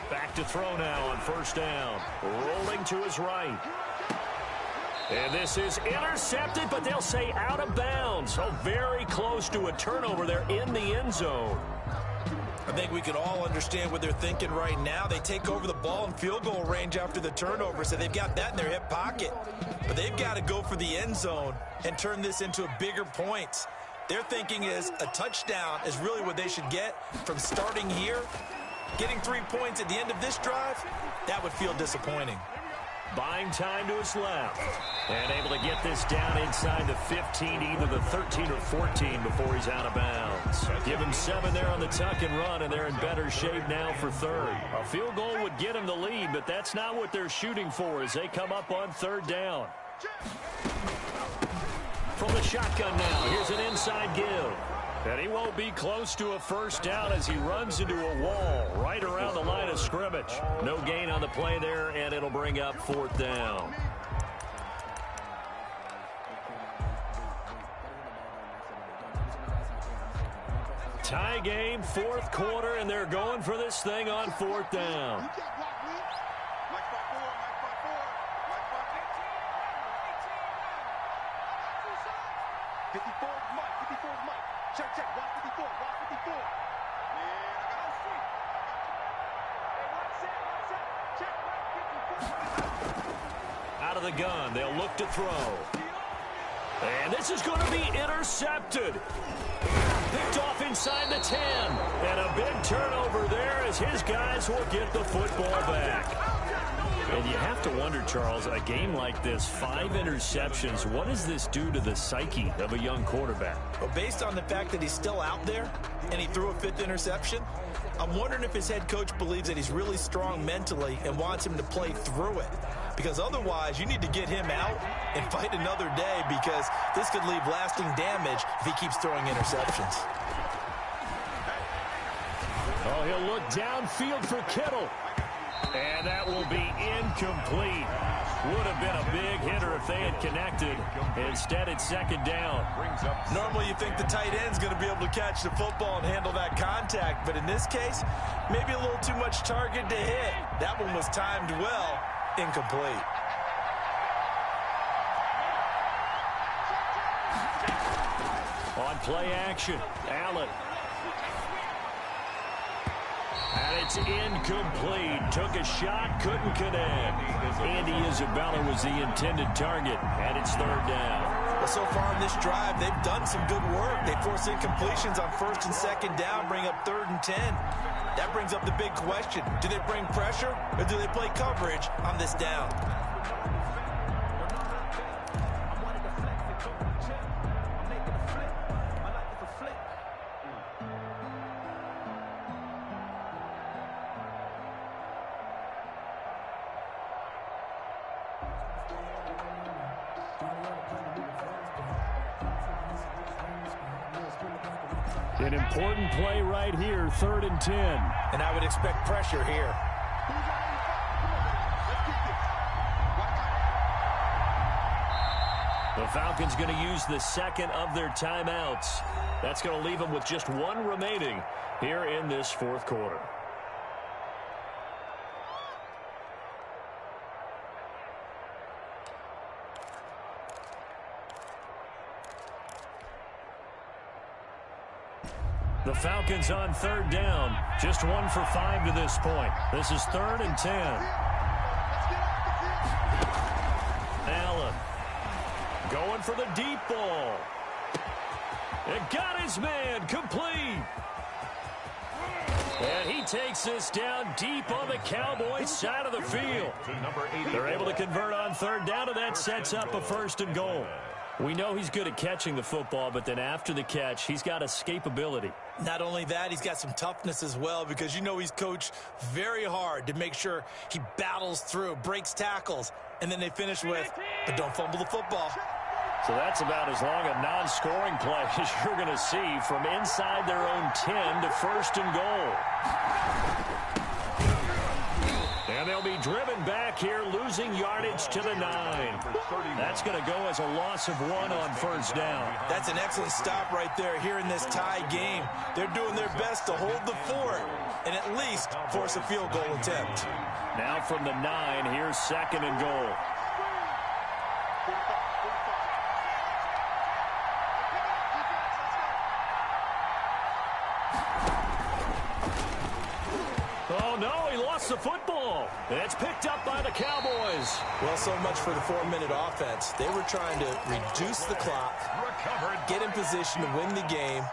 Back to throw now on 1st down. Rolling to his right. And this is intercepted, but they'll say out of bounds. So very close to a turnover there in the end zone. I think we can all understand what they're thinking right now. They take over the ball in field goal range after the turnover, so they've got that in their hip pocket. But they've got to go for the end zone and turn this into a bigger point. Their thinking is a touchdown is really what they should get from starting here. Getting 3 points at the end of this drive, that would feel disappointing. Buying time to his left. And able to get this down inside the 15, either the 13 or 14 before he's out of bounds. Give him 7 there on the tuck and run, and they're in better shape now for 3rd. A field goal would get him the lead, but that's not what they're shooting for as they come up on 3rd down. From the shotgun now, here's an inside give. And he won't be close to a 1st down as he runs into a wall right around the line of scrimmage. No gain on the play there, and it'll bring up 4th down. Tie game, 4th quarter, and they're going for this thing on 4th down. 54 Mike. 54 Mike. Check, check. Watch 54. Watch 54. Man, I got to see. Hey, watch that. Watch that. Check. Watch 54. Out of the gun. They'll look to throw. And this is going to be intercepted. Picked off inside the 10. And a big turnover there as his guys will get the football back. And you have to wonder, Charles, a game like this, 5 interceptions, what does this do to the psyche of a young quarterback? Well, based on the fact that he's still out there and he threw a 5th interception, I'm wondering if his head coach believes that he's really strong mentally and wants him to play through it. Because otherwise, you need to get him out and fight another day, because this could leave lasting damage if he keeps throwing interceptions. Oh, he'll look downfield for Kittle. And that will be incomplete. Would have been a big hitter if they had connected. Instead, it's 2nd down. Normally, you think the tight end's going to be able to catch the football and handle that contact. But in this case, maybe a little too much target to hit. That one was timed well. Incomplete. On play action, Allen. And it's incomplete. Took a shot, couldn't connect. Andy Isabella was the intended target, and it's 3rd down. Well, so far in this drive, they've done some good work. They force incompletions on 1st and 2nd down, bring up 3rd and 10. That brings up the big question. Do they bring pressure, or do they play coverage on this down? An important play right here, 3rd and 10. And I would expect pressure here. The Falcons going to use the second of their timeouts. That's going to leave them with just one remaining here in this fourth quarter. The Falcons on third down. Just 1 for 5 to this point. This is 3rd and 10. Allen going for the deep ball. It got his man complete. And he takes this down deep on the Cowboys' side of the field. They're able to convert on third down, and that sets up a 1st and goal. We know he's good at catching the football, but then after the catch, he's got escapability. Not only that, he's got some toughness as well, because you know he's coached very hard to make sure he battles through, breaks tackles, and then they finish with, but don't fumble the football. So that's about as long a non-scoring play as you're going to see from inside their own 10 to 1st and goal. And they'll be driven back here, losing yardage to the 9. That's going to go as a loss of 1 on 1st down. That's an excellent stop right there here in this tie game. They're doing their best to hold the fort and at least force a field goal attempt. Now from the 9, here's 2nd and goal. Oh, no, he lost the football. It's picked up by the Cowboys. Well, so much for the 4-minute offense. They were trying to reduce the clock, get in position to win the game,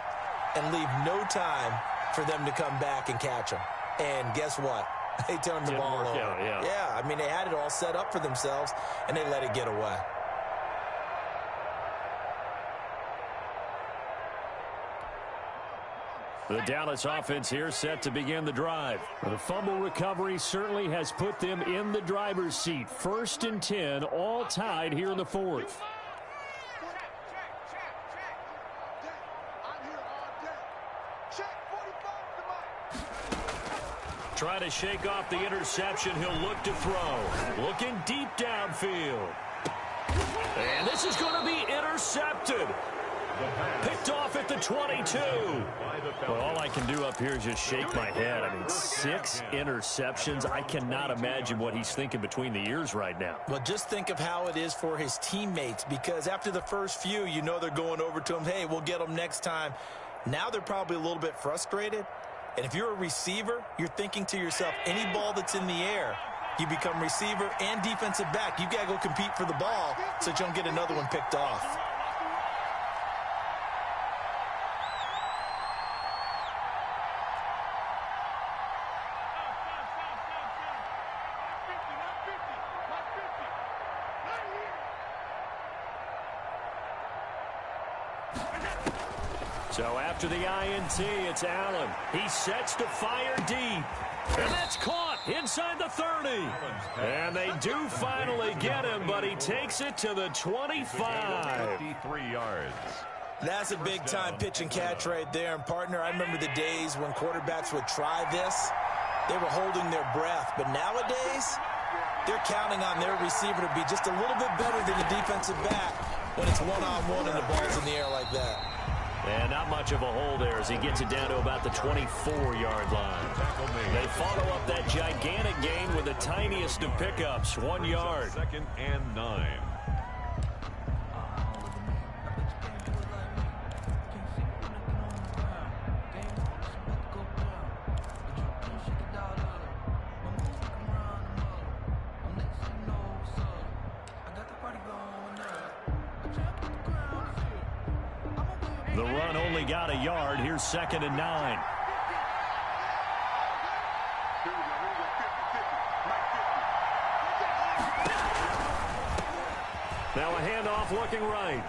and leave no time for them to come back and catch them. And guess what? They turned the ball over. Yeah, I mean, they had it all set up for themselves, and they let it get away. The Dallas offense here set to begin the drive. The fumble recovery certainly has put them in the driver's seat. 1st and 10, all tied here in the 4th. Trying to shake off the interception. He'll look to throw. Looking deep downfield. And this is going to be intercepted. Picked off at the 22. Well, all I can do up here is just shake my head. I mean, 6 interceptions. I cannot imagine what he's thinking between the ears right now. Well, just think of how it is for his teammates, because after the first few, you know they're going over to him, hey, we'll get them next time. Now they're probably a little bit frustrated. And if you're a receiver, you're thinking to yourself, any ball that's in the air, you become receiver and defensive back. You've got to go compete for the ball so that you don't get another one picked off. So after the INT, it's Allen. He sets to fire deep. And that's caught inside the 30. And they do finally get him, but he takes it to the 25. 53 yards. That's a big-time pitch and catch right there. And, partner, I remember the days when quarterbacks would try this. They were holding their breath. But nowadays, they're counting on their receiver to be just a little bit better than the defensive back when it's one-on-one and the ball's in the air like that. And not much of a hole there as he gets it down to about the 24-yard line. They follow up that gigantic gain with the tiniest of pickups, 1 yard. 2nd and 9. The run only got a yard. Here's 2nd and 9. Now a handoff looking right.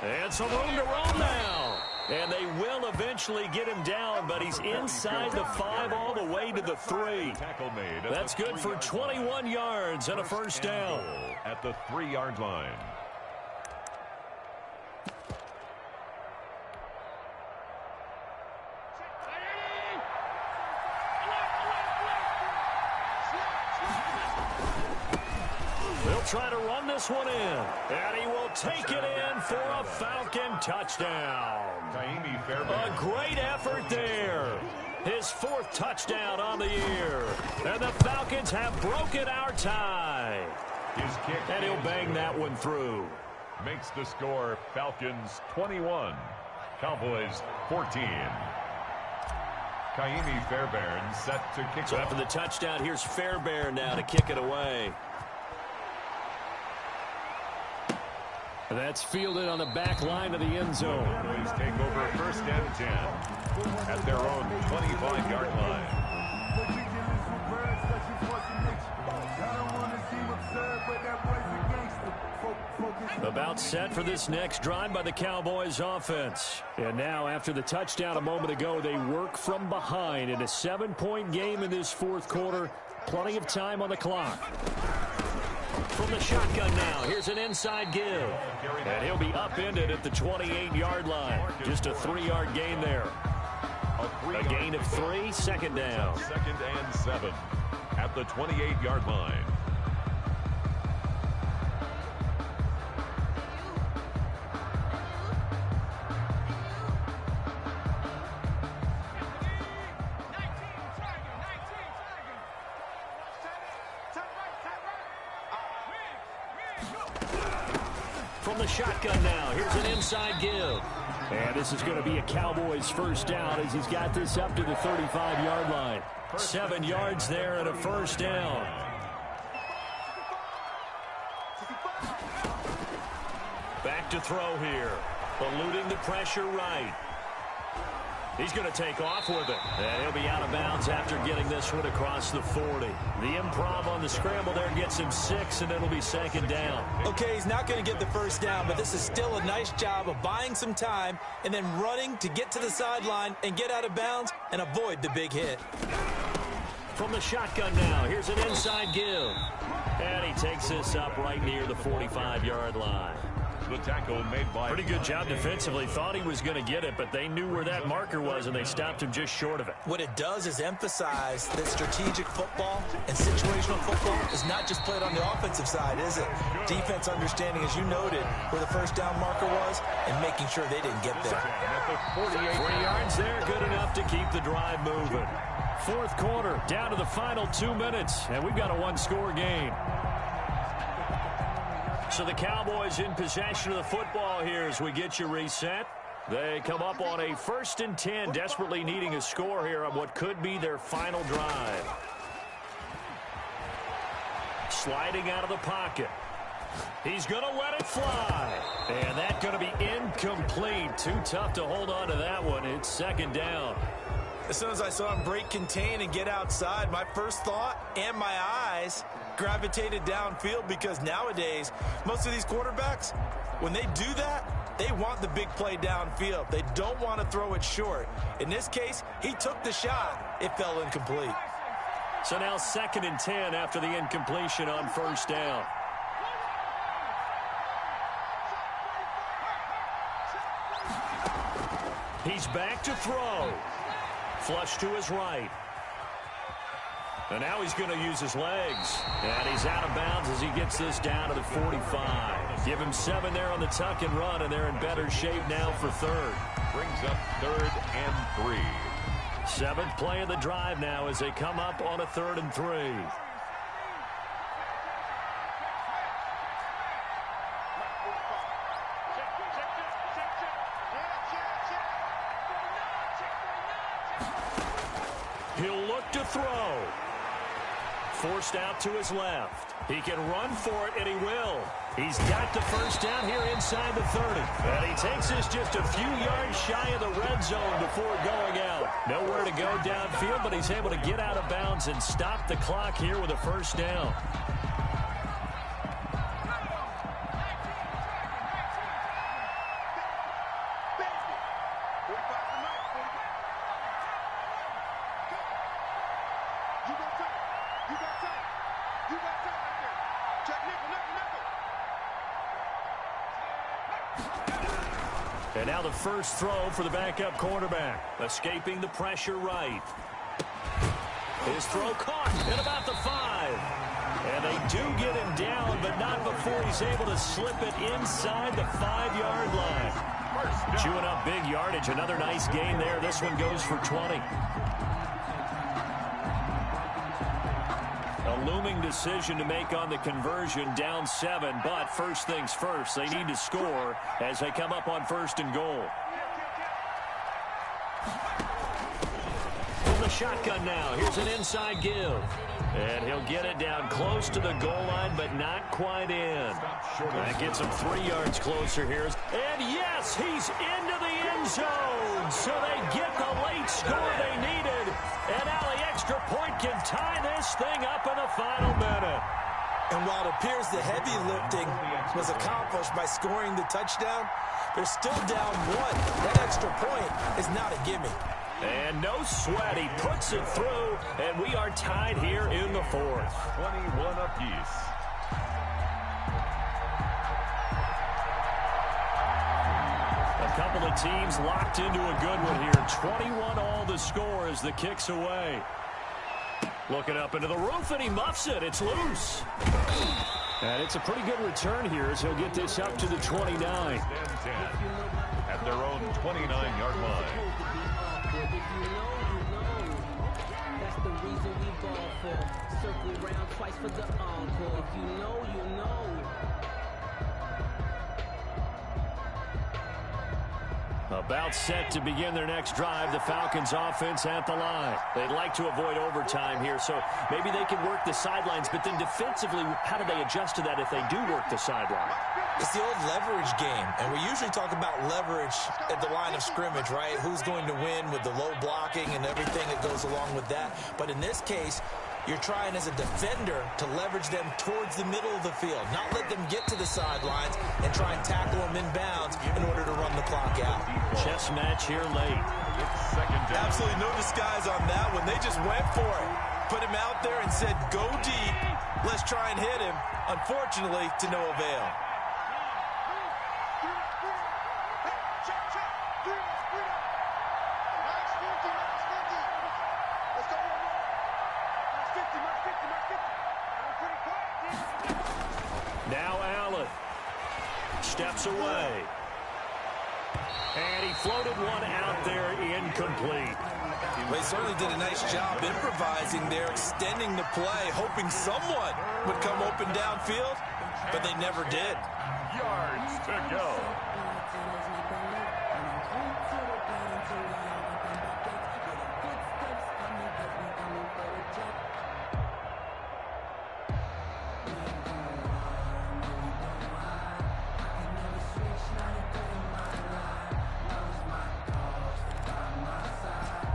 And some room to roam now. And they will eventually get him down, but he's inside the 5 all the way to the 3. That's good for 21 yards and a 1st down. At the 3-yard line. try to run this one in. And he will take it in for a Falcon touchdown. A great effort there. His fourth touchdown on the year. And the Falcons have broken our tie. His kick. And he'll bang that one through. Makes the score Falcons 21, Cowboys 14. Kaimi Fairbairn set to kick So off. after the touchdown, here's Fairbairn now to kick it away. That's fielded on the back line of the end zone. Cowboys take over first and 10 at their own 25-yard line. About set for this next drive by the Cowboys offense. And now after the touchdown a moment ago, they work from behind in a 7-point game in this fourth quarter. Plenty of time on the clock. From the shotgun now, here's an inside give. And he'll be upended at the 28-yard line. Just a 3-yard gain there. A gain of 3, second down. Second and 7 at the 28-yard line. From the shotgun now, here's an inside give. And this is going to be a Cowboys first down as he's got this up to the 35-yard line. 7 yards there and a first down. Back to throw here. Eluding the pressure right. He's going to take off with it. And he'll be out of bounds after getting this one across the 40. The improv on the scramble there gets him 6, and it'll be second down. Okay, he's not going to get the first down, but this is still a nice job of buying some time and then running to get to the sideline and get out of bounds and avoid the big hit. From the shotgun now, here's an inside give. And he takes this up right near the 45-yard line. The tackle made by... Pretty good job defensively. Thought he was going to get it, but they knew where that marker was, and they stopped him just short of it. What it does is emphasize that strategic football and situational football is not just played on the offensive side, is it? Defense understanding, as you noted, where the first down marker was and making sure they didn't get there. 3 yards there, good enough to keep the drive moving. Fourth quarter, down to the final 2 minutes, and we've got a one-score game. So the Cowboys in possession of the football here as we get you reset. They come up on a 1st and 10, desperately needing a score here on what could be their final drive. Sliding out of the pocket. He's going to let it fly. And that's going to be incomplete. Too tough to hold on to that one. It's second down. As soon as I saw him break contain and get outside, my first thought and my eyes gravitated downfield, because nowadays, most of these quarterbacks, when they do that, they want the big play downfield. They don't want to throw it short. In this case, he took the shot. It fell incomplete. So now 2nd and 10 after the incompletion on first down. He's back to throw. Flush to his right. And now he's going to use his legs. And he's out of bounds as he gets this down to the 45. Give him 7 there on the tuck and run, and they're in better shape now for third. Brings up 3rd and 3. 7th play of the drive now as they come up on a 3rd and 3. He'll look to throw. Forced out to his left. He can run for it, and he will. He's got the first down here inside the 30. And he takes this just a few yards shy of the red zone before going out. Nowhere to go downfield, but he's able to get out of bounds and stop the clock here with a first down. And now the first throw for the backup quarterback. Escaping the pressure right. His throw caught at about the 5. And they do get him down, but not before he's able to slip it inside the 5-yard line. Chewing up big yardage. Another nice gain there. This one goes for 20. A looming decision to make on the conversion, down 7. But first things first, they need to score as they come up on 1st and goal. From the shotgun now, here's an inside give. And he'll get it down close to the goal line, but not quite in. That gets him 3 yards closer here. And yes, he's into the end zone. So they get the late score they needed. And now the extra point can tie this thing up in the final minute. And while it appears the heavy lifting was accomplished by scoring the touchdown, they're still down 1. That extra point is not a gimme. And no sweat. He puts it through, and we are tied here in the 4th. 21 apiece. A couple of teams locked into a good one here. 21 all the score as the kick's away. Looking up into the roof, and he muffs it. It's loose. And it's a pretty good return here as he'll get this up to the 29. 10 at their own 29-yard line. If you know, you know. That's the reason we ball for. Circle round twice for the encore. If you know, you know. About set to begin their next drive. The Falcons offense at the line. They'd like to avoid overtime here, so maybe they can work the sidelines, but then defensively, how do they adjust to that if they do work the sideline? It's the old leverage game, and we usually talk about leverage at the line of scrimmage, right? Who's going to win with the low blocking and everything that goes along with that. But in this case, you're trying as a defender to leverage them towards the middle of the field, not let them get to the sidelines and try and tackle them in bounds in order to run the clock out. Chess match here late. Absolutely no disguise on that one. They just went for it. Put him out there and said, go deep. Let's try and hit him. Unfortunately, to no avail. Now Allen steps away. And he floated one out there incomplete. Well, he certainly did a nice job improvising there, extending the play, hoping someone would come open downfield, but they never did. Yards to go.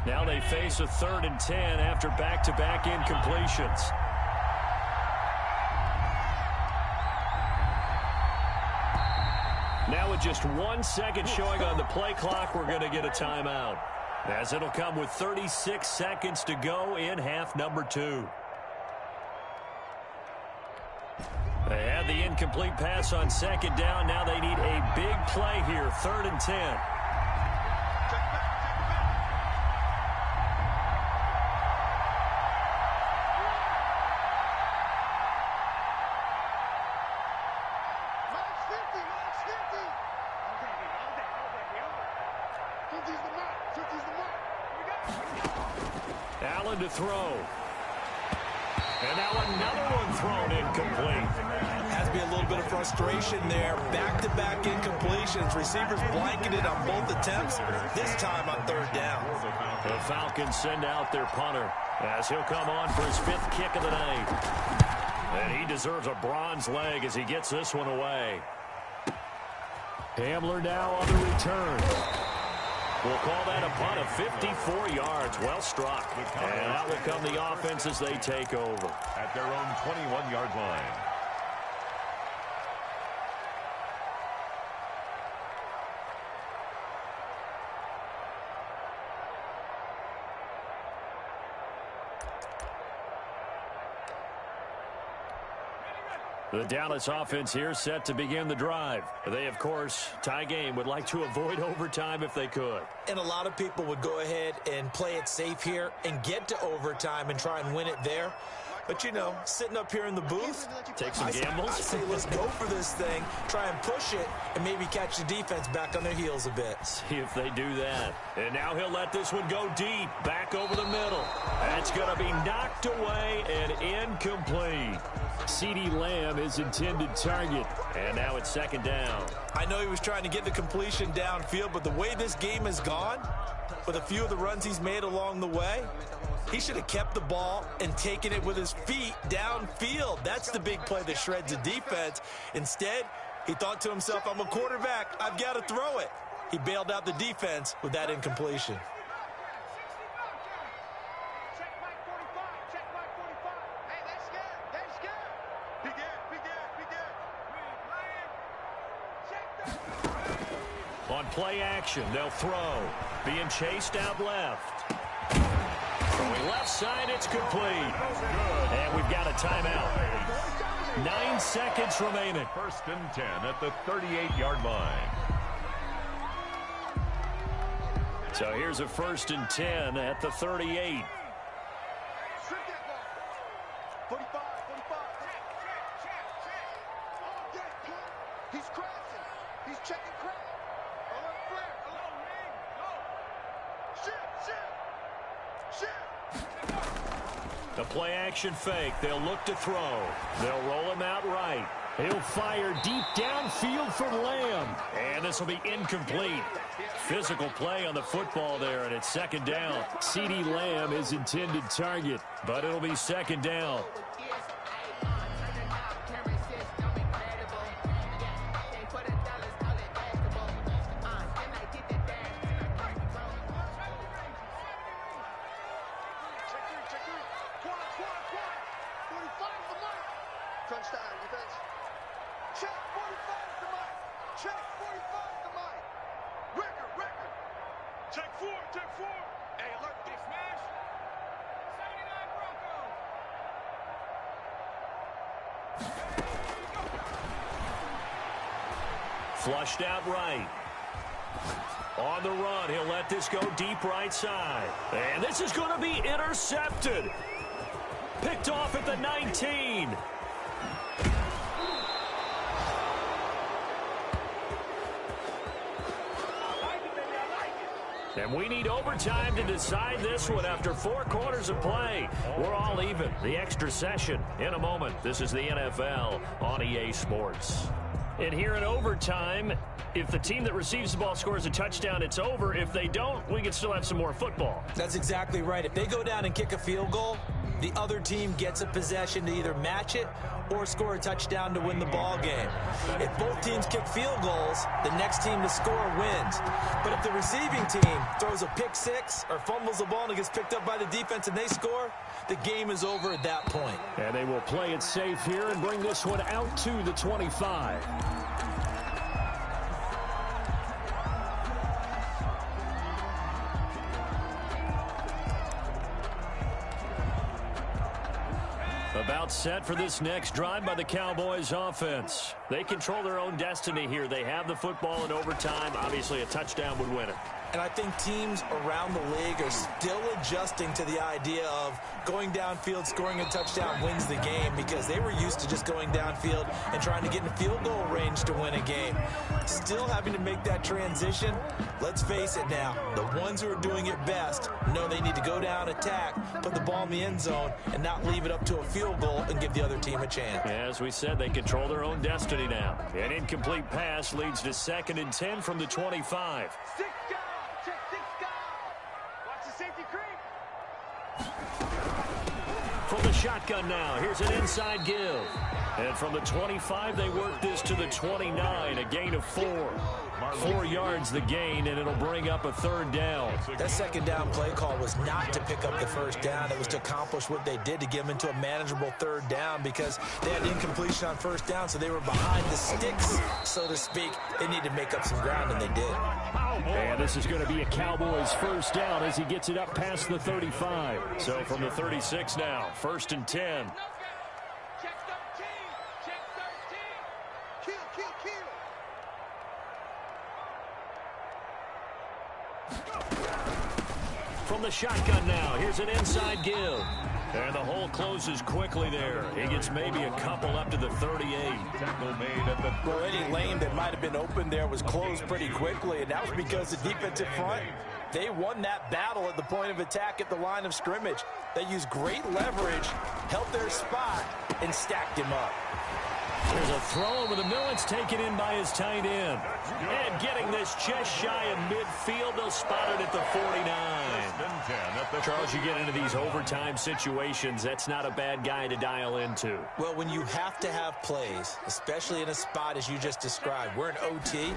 Now they face a 3rd and 10 after back-to-back incompletions. Now with just 1 second showing on the play clock, we're going to get a timeout, as it'll come with 36 seconds to go in half number 2. They had the incomplete pass on 2nd down. Now they need a big play here, 3rd and 10. Allen to throw. And now another one thrown incomplete. Has to be a little bit of frustration there. Back-to-back incompletions. Receivers blanketed on both attempts, this time on 3rd down. The Falcons send out their punter as he'll come on for his 5th kick of the night. And he deserves a bronze leg as he gets this one away. Hamler now on the return. We'll call that a punt of 54 yards. Well struck. And that will come the offense as they take over. At their own 21-yard line. The Dallas offense here set to begin the drive. They, of course, tie game, would like to avoid overtime if they could. And a lot of people would go ahead and play it safe here and get to overtime and try and win it there. But, you know, sitting up here in the booth, take some gambles. I say let's go for this thing, try and push it, and maybe catch the defense back on their heels a bit. See if they do that. And now he'll let this one go deep, back over the middle. That's going to be knocked away and incomplete. CeeDee Lamb is intended target. And now it's second down. I know he was trying to get the completion downfield, but the way this game has gone, with a few of the runs he's made along the way, he should have kept the ball and taken it with his feet downfield. That's the big play that shreds the defense. Instead, he thought to himself, I'm a quarterback, I've got to throw it. He bailed out the defense with that incompletion. On play action, they'll throw. Being chased out left. Throwing left side, it's complete. And we've got a timeout. 9 seconds remaining. 1st and 10 at the 38-yard line. So here's a 1st and 10 at the 38. 45. He's crashing. He's checking crack. Alert flare. Alert man. Go. Shift. The play action fake. They'll look to throw. They'll roll him out right. He'll fire deep downfield for Lamb. And this will be incomplete. Physical play on the football there, and it's second down. CeeDee Lamb is intended target, but it'll be second down. Flushed out right. On the run, he'll let this go deep right side. And this is going to be intercepted. Picked off at the 19. And we need overtime to decide this one after 4 quarters of play. We're all even. The extra session in a moment. This is the NFL on EA Sports. And here in overtime, if the team that receives the ball scores a touchdown, it's over. If they don't, we can still have some more football. That's exactly right. If they go down and kick a field goal, the other team gets a possession to either match it or score a touchdown to win the ball game. If both teams kick field goals, the next team to score wins. But if the receiving team throws a pick six or fumbles the ball and it gets picked up by the defense and they score, the game is over at that point. And they will play it safe here and bring this one out to the 25. About set for this next drive by the Cowboys offense. They control their own destiny here. They have the football in overtime. Obviously, a touchdown would win it. And I think teams around the league are still adjusting to the idea of going downfield, scoring a touchdown wins the game, because they were used to just going downfield and trying to get in field goal range to win a game. Still having to make that transition. Let's face it now, the ones who are doing it best know they need to go down, attack, put the ball in the end zone, and not leave it up to a field goal and give the other team a chance. As we said, they control their own destiny now. An incomplete pass leads to 2nd and 10 from the 25. From the shotgun now, here's an inside give. And from the 25, they work this to the 29, a gain of 4. 4 yards the gain, and it'll bring up a 3rd down. That second down play call was not to pick up the 1st down. It was to accomplish what they did, to get them into a manageable 3rd down, because they had incompletion on 1st down, so they were behind the sticks, so to speak. They needed to make up some ground, and they did. And this is going to be a Cowboys 1st down as he gets it up past the 35. So from the 36 now, 1st and 10. From the shotgun now, here's an inside give. And the hole closes quickly there. He gets maybe a couple up to the 38. Tackle made at the Well, any lane that might have been open there was closed pretty quickly, and that was because the defensive front, they won that battle at the point of attack at the line of scrimmage. They used great leverage, held their spot, and stacked him up. There's a throw over the middle. It's taken in by his tight end. And getting this just shy of midfield. They'll spot it at the 49. Charles, you get into these overtime situations. That's not a bad guy to dial into. Well, when you have to have plays, especially in a spot as you just described, we're in OT,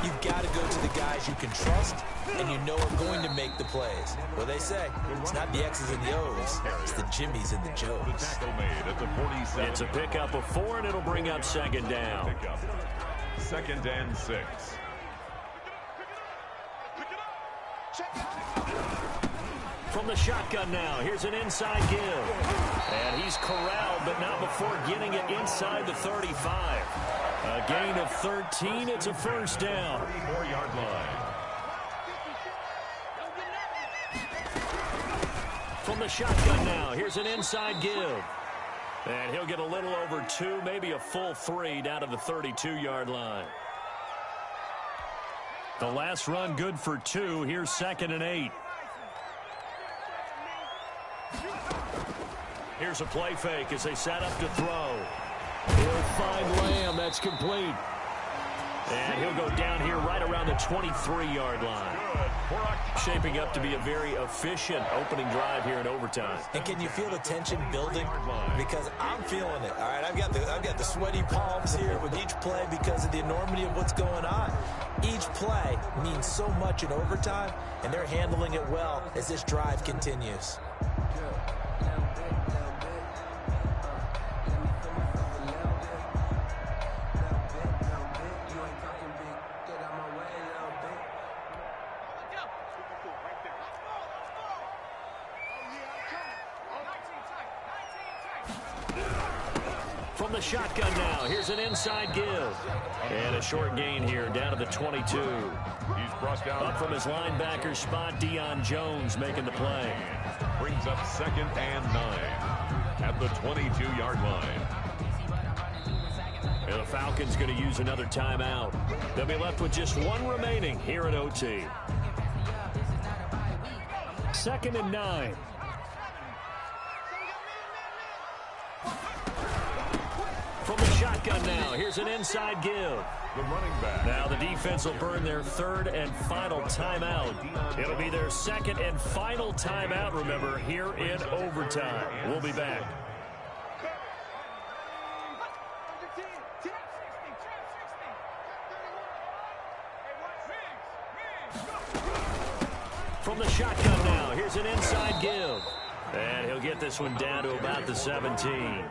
you've got to go to the guys you can trust and you know are going to make the plays. Well, they say it's not the X's and the O's, it's the Jimmies and the Joes. The tackle made at the 47. It's a pickup of 4, and it'll bring up second down. Second and 6. From the shotgun now, here's an inside give. And he's corralled, but not before getting it inside the 35. A gain of 13, it's a first down. 34-yard line. From the shotgun now, here's an inside give. And he'll get a little over 2, maybe a full 3 down to the 32-yard line. The last run good for 2. Here's second and 8. Here's a play fake as they set up to throw. He'll find Lamb. That's complete. And he'll go down here right around the 23-yard line. Shaping up to be a very efficient opening drive here in overtime. And can you feel the tension building? Because I'm feeling it. All right, I've got the sweaty palms here with each play because of the enormity of what's going on. Each play means so much in overtime, and they're handling it well as this drive continues. From the shotgun now, here's an inside give. And a short gain here down to the 22. He's crossed down. Up from his linebacker spot, Deion Jones making the play. Brings up second and 9 at the 22-yard line. And the Falcons going to use another timeout. They'll be left with just 1 remaining here in OT. Second and 9. From the shotgun now, here's an inside give. The running back. Now the defense will burn their 3rd and final timeout. It'll be their 2nd and final timeout, remember, here in overtime. We'll be back. From the shotgun now, here's an inside give. And he'll get this one down to about the 17.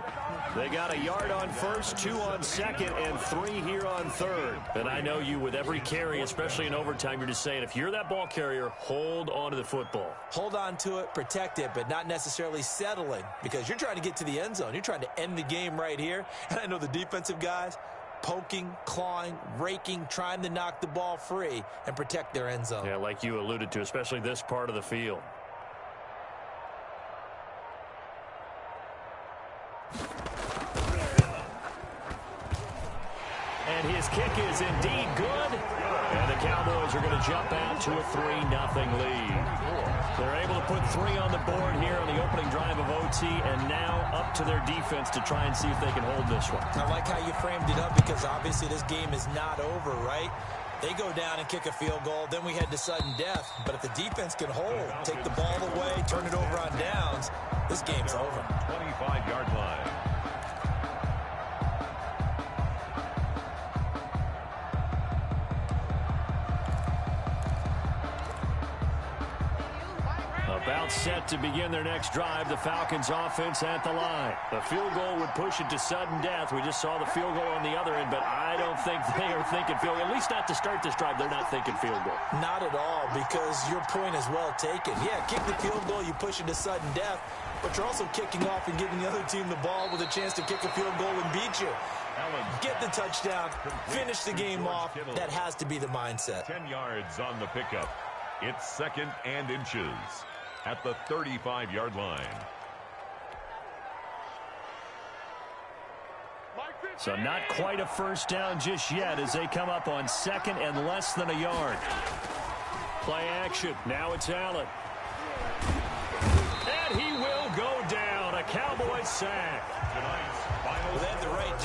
They got a yard on first, 2 on second, and 3 here on third. And I know you, with every carry, especially in overtime, you're just saying, if you're that ball carrier, hold on to the football. Hold on to it, protect it, but not necessarily settling, because you're trying to get to the end zone. You're trying to end the game right here. And I know the defensive guys poking, clawing, raking, trying to knock the ball free and protect their end zone. Yeah, like you alluded to, especially this part of the field. And his kick is indeed good. And the Cowboys are going to jump out to a 3-0 lead. They're able to put 3 on the board here on the opening drive of OT, and now up to their defense to try and see if they can hold this one. I like how you framed it up, because obviously this game is not over, right? They go down and kick a field goal, then we head to sudden death. But if the defense can hold, take the ball away, turn it over on downs, this game's over. 25-yard line. About set to begin their next drive, the Falcons offense at the line. The field goal would push it to sudden death. We just saw the field goal on the other end, but I don't think they are thinking field goal. At least not to start this drive, they're not thinking field goal. Not at all, because your point is well taken. Yeah, kick the field goal, you push it to sudden death, but you're also kicking off and giving the other team the ball with a chance to kick a field goal and beat you. Get the touchdown, finish the game off. That has to be the mindset. 10 yards on the pickup. It's second and inches at the 35-yard line. So not quite a first down just yet as they come up on 2nd and less than a yard. Play action. Now it's Allen. And he will go down. A Cowboys sack. Tonight's final Well, they had the right